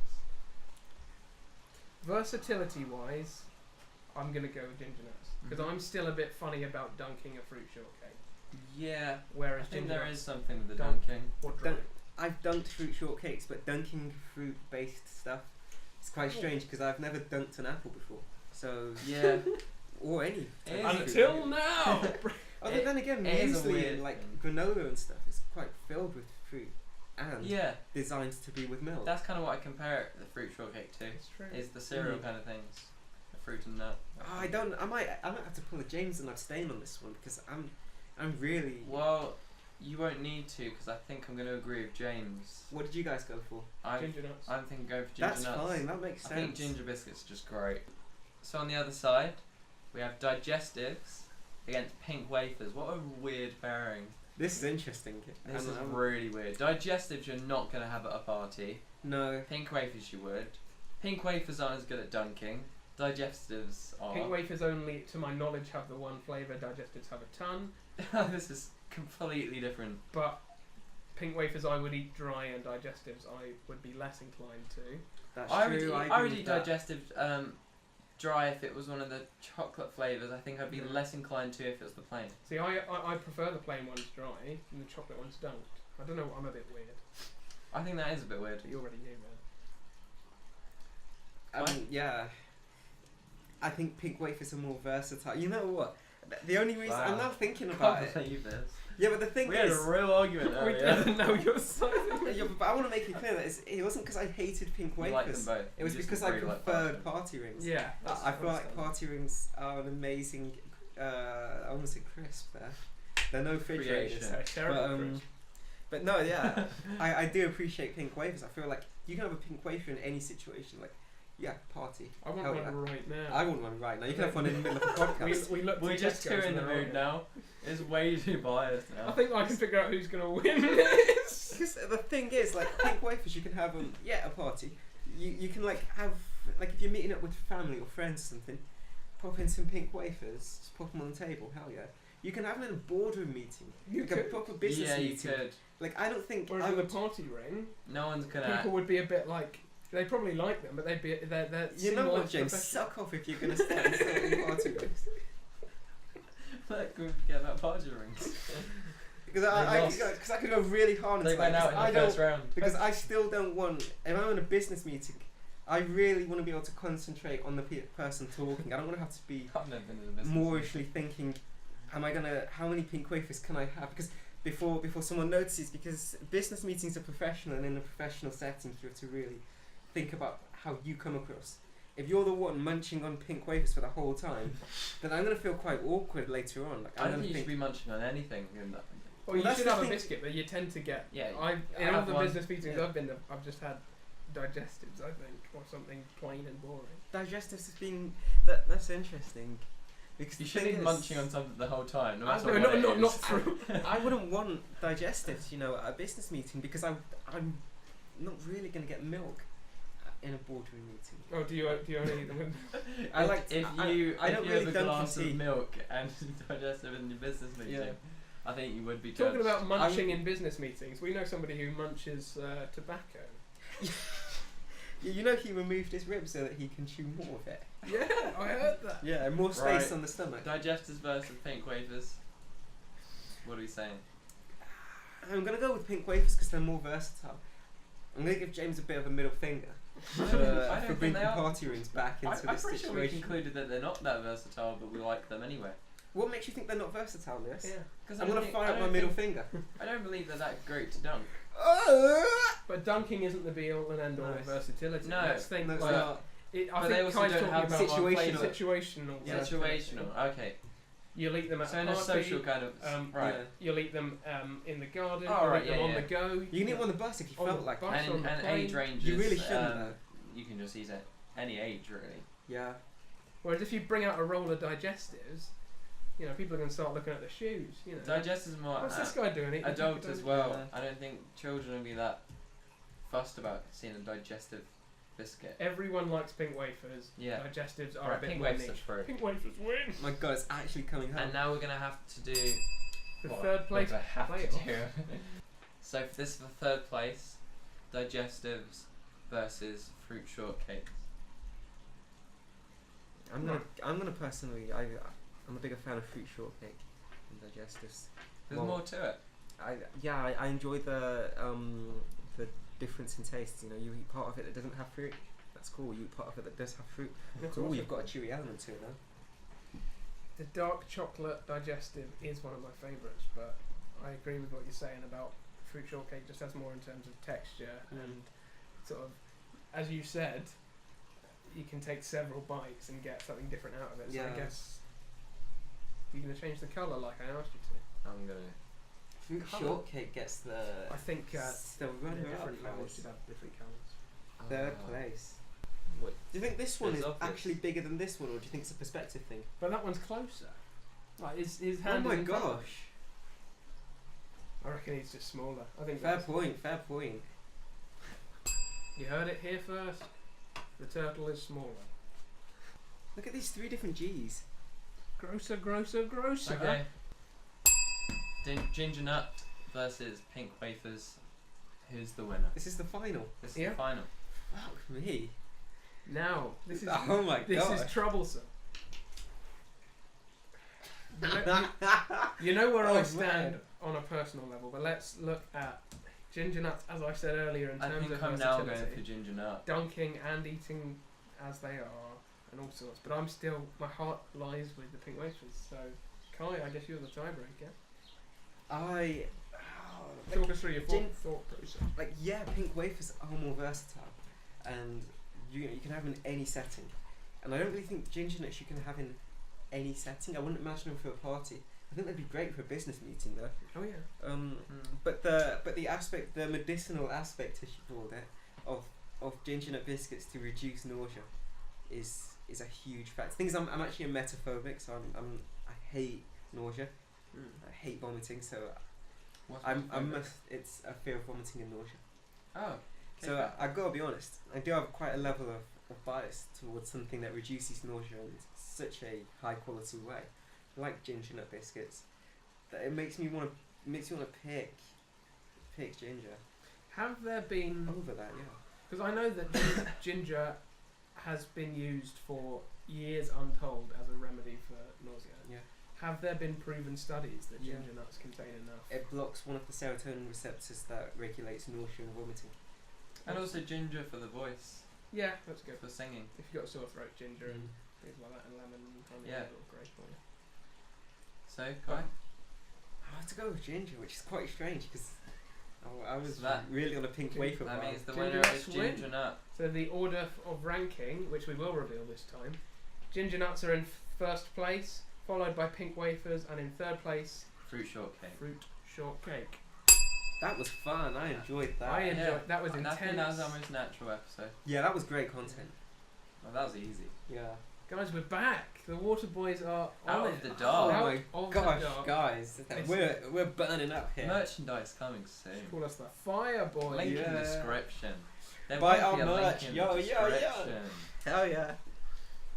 Versatility-wise, I'm gonna go with ginger nuts because Mhm. I'm still a bit funny about dunking a fruit shortcake. Yeah, I Whereas think ginger there nuts is something with the Dunk. dunking. or dry. Dunk. I've dunked fruit shortcakes, but dunking fruit-based stuff is quite Oh. strange because I've never dunked an apple before. So Yeah. or any. It is fruit, Until really. now. Although then again, it is a muesli weird and like thing. granola and stuff is quite filled with fruit and Yeah, designed to be with milk. that's kind of what I compare the fruit shortcake to. It's true. Is the cereal Mm. kind of things, the fruit and nut. Oh, I might have to pull a James and abstain on this one because I'm really. Well, you won't need to because I think I'm going to agree with James. What did you guys go for? Ginger nuts. I'm thinking go for ginger That's nuts. fine. That makes I sense. think ginger biscuits are just great. So on the other side, we have digestives against pink wafers. What a weird pairing. This is interesting. This is I'm- really weird. Digestives you're not going to have at a party. No. Pink wafers you would. Pink wafers aren't as good at dunking. Digestives are. Pink wafers only, to my knowledge, have the one flavour. Digestives have a ton. This is completely different. But pink wafers I would eat dry, and digestives I would be less inclined to. That's I would true. eat, I I would agree eat with that. digestives dry if it was one of the chocolate flavours. I think I'd be Yeah. less inclined to if it was the plain. See, I prefer the plain ones dry, and the chocolate ones don't. I don't know, I'm a bit weird. I think that is a bit weird. But you already knew that. I mean, yeah. I think pink wafers are more versatile. You know what? The only reason I'm Wow. now thinking Can't about it. believe this. Yeah, but the thing We had is, a real argument We earlier. didn't know your side. yeah, but I want to make it clear that it wasn't because I hated pink We like them wafers. both. It was We just because I really like preferred party. party rings. Yeah, that's I feel like understandable. party rings are an amazing. I almost said crisp there. They're no refrigerators. Creation. It's terrible. But, Chris. but no, yeah, I do appreciate pink wafers. I feel like you can have a pink wafer in any situation. Like, yeah, party. I want hell one yeah. right now. I want one right now. You can have one in the middle of a podcast. we looked We're at just too Tesco's in and the they're mood right. now. It's way too biased I now. think I can figure out who's going to win this. Because the thing is, like, pink wafers, you can have them, at a party. You can, like, have, like, if you're meeting up with family or friends or something, pop in some pink wafers, just pop them on the table, hell yeah. You can have them in a boardroom meeting, You like a could. proper business yeah, you meeting. could. Like, I don't think Whereas I with a would... party ring, No one's gonna. people would be a bit like, they probably like them, but they'd be, they're You know seen what, as James? professional. Suck off if you're going to start insulting party rings. Like, we get about party rings. Because They I lost. could go really hard into They went that, out in because the I first don't- round. Because I still don't want... If I'm in a business meeting, I really want to be able to concentrate on the person talking. I don't want to have to be I've never been in a business. morishly thinking, am I gonna? How many pink wafers can I have? Because before someone notices, because business meetings are professional, and in a professional setting, you have to really think about how you come across. If you're the one munching on pink wafers for the whole time, then I'm gonna feel quite awkward later on. Like, I I'm don't gonna think you should think, be munching on anything in that. Well, Well, you that's should the have a thing- biscuit, but you tend to get. Yeah, In all have the one. business meetings Yeah. I've been to, I've just had digestives, I think, or something plain and boring. digestives has been that's interesting. Because You the shouldn't thing be is, munching on something the whole time, no I matter know, what it not, is. not through. I wouldn't want digestives, at a business meeting because I'm not really gonna get milk in a boardroom meeting. Oh, do you only eat them with? I like if I you don't if you really have a dunk glass for tea. of milk and digestive in your business meeting, Yeah. I think you would be judged. Talking about munching in business meetings, we know somebody who munches tobacco. You know he removed his ribs so that he can chew more of it. Yeah, I heard that. Yeah, more space Right. on the stomach. digestives versus pink wafers. What are we saying? I'm gonna go with pink wafers because they're more versatile. I'm gonna give James a bit of a middle finger I don't for think bringing they are. party rings back into I'm this pretty sure we situation. concluded that they're not that versatile, but we like them anyway. What makes you think they're not versatile, Lewis? Yeah. Because I'm gonna fire up my middle finger. I don't believe they're that great to dunk. But dunking isn't the be all and end all No. of versatility. No, Let's think No, it's like not. I But they think also Kai's don't talking have about situational. situational. Yeah. Situational. Okay. You'll eat them at So a in a party. social kind of right. Yeah. You'll eat them in the garden. Oh, you'll right, eat them yeah, on yeah. the go. You can eat one on the bus if you On felt the like bus. it. on the And plane. age ranges. You really shouldn't though. You can just eat it any age really. Yeah. Whereas if you bring out a roll of digestives, You know, people are going to start looking at the shoes. You know, Digestives are more what's this guy doing? Eating adult Pink as Digestives? well. Yeah. I don't think children will be that fussed about seeing a digestive biscuit. Everyone likes pink wafers. Yeah. Digestives are a Right, bit pink more wafers are niche. through. Pink wafers win. My God, it's actually coming home. And now we're gonna have to do The what third place we have to playoff. do. So for this, for third place, digestives versus fruit shortcakes. I'm gonna personally, I'm a bigger fan of fruit shortcake than digestives. There's Well, more to it. I enjoy the difference in taste. You know, you eat part of it that doesn't have fruit. That's cool. You eat part of it that does have fruit. Of Cool. course. You've got a chewy element to it though. The dark chocolate digestive is one of my favourites, but I agree with what you're saying about fruit shortcake. Just has more in terms of texture and sort of, as you said, you can take several bites and get something different out of it. So Yeah. I guess you're going to change the colour like I asked you to. I'm gonna. Fruit Colour. shortcake gets the I think the the runner different up. levels should have different colours. Third Ah. place. What? Do you think this one It's is obvious. actually bigger than this one, or do you think it's a perspective thing? But that one's closer. Like his Oh hand my is in front of him. gosh! I reckon he's just smaller. I think Fair that's, point. Fair point. you heard it here first. The turtle is smaller. Look at these 3 different G's. Grosser, grosser, grosser. Okay. Ginger nut versus pink wafers. Who's the winner? This is the final. This is Yeah. the final. Fuck me. Now this is Oh my this gosh. is troublesome. You know where Oh, I stand man. on a personal level, but let's look at ginger nuts, as I said earlier, in I terms think of I'm now going versatility, for ginger nut. dunking and eating as they are, and all sorts. But I'm still, my heart lies with the pink wafers. So, Kai, I guess you're the tiebreaker. Talk us through your thought process. Yeah, pink wafers are more versatile, and you can have them in any setting. And I don't really think ginger nuts you can have in any setting. I wouldn't imagine them for a party. I think they'd be great for a business meeting though. Oh yeah. But the aspect, the medicinal aspect, as you called it, of ginger nut biscuits to reduce nausea, is a huge fact. The thing is, I'm actually a metaphobic, so I hate nausea. I hate vomiting, so What's it's a fear of vomiting and nausea. Oh. Okay, So fair. I gotta be honest, I do have quite a level of bias towards something that reduces nausea in such a high quality way, like ginger nut biscuits, that it makes me want to pick ginger Have there been? over that. Yeah. Because I know that ginger has been used for years untold as a remedy for nausea. Yeah. Have there been proven studies that Yeah. ginger nuts contain enough? It blocks one of the serotonin receptors that regulates nausea and vomiting. And also ginger for the voice, Yeah, that's good. for singing. If you've got a sore throat, ginger and things like that, and lemon and honey, Yeah. that'll great for you. So, Kai? I have to go with ginger, which is quite strange because I was So that- really on a pink wafer. That vibe. means the Ginger winner nuts is win. ginger nut. So the order of ranking, which we will reveal this time, ginger nuts are in first place, followed by pink wafers, and in third place, Fruit shortcake. fruit shortcake. That was fun. I enjoyed that. I enjoyed. Yeah. That was I intense. think that was our most natural episode. Yeah, that was great content. Well, that was easy. Yeah. Guys, we're back. The Water Boys are Out on of it. the dark. Oh Out my of gosh, the dark. guys, It's- we're burning up here. Merchandise coming soon. Call us the Fire Boys. Link in Yeah. the description. There Buy won't be our a merch. link in Yo, the yo, yo. description. Hell yeah.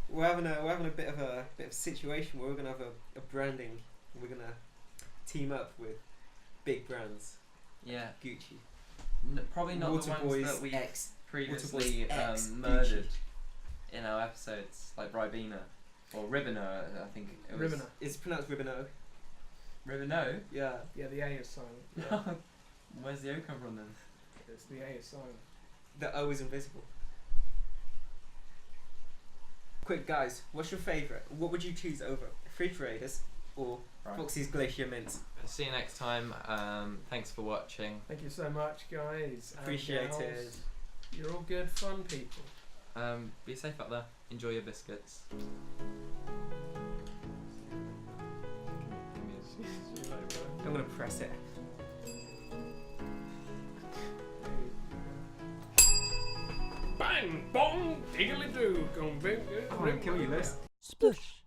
We're having a bit of a situation where we're gonna have a branding. We're gonna team up with big brands, Yeah. Gucci, Probably not Water the ones Boys that we X. previously Water Boys X murdered Gucci. in our episodes, like Ribena or Ribena. I think it was Ribena. It's pronounced Ribeno. Ribeno. Yeah. Yeah, the A is silent. Where's the O come from then? It's the A is silent. The O is invisible. Quick, guys, what's your favourite? What would you choose over Refrigerators or Right. Foxy's Glacier Mints? See you next time. Thanks for watching. Thank you so much, guys. and Appreciate gals. it. You're all good, fun people. Be safe out there. Enjoy your biscuits. I'm gonna press it. Bang, bong, diggly doo, gonna I'm gonna kill you, Liz. Spush.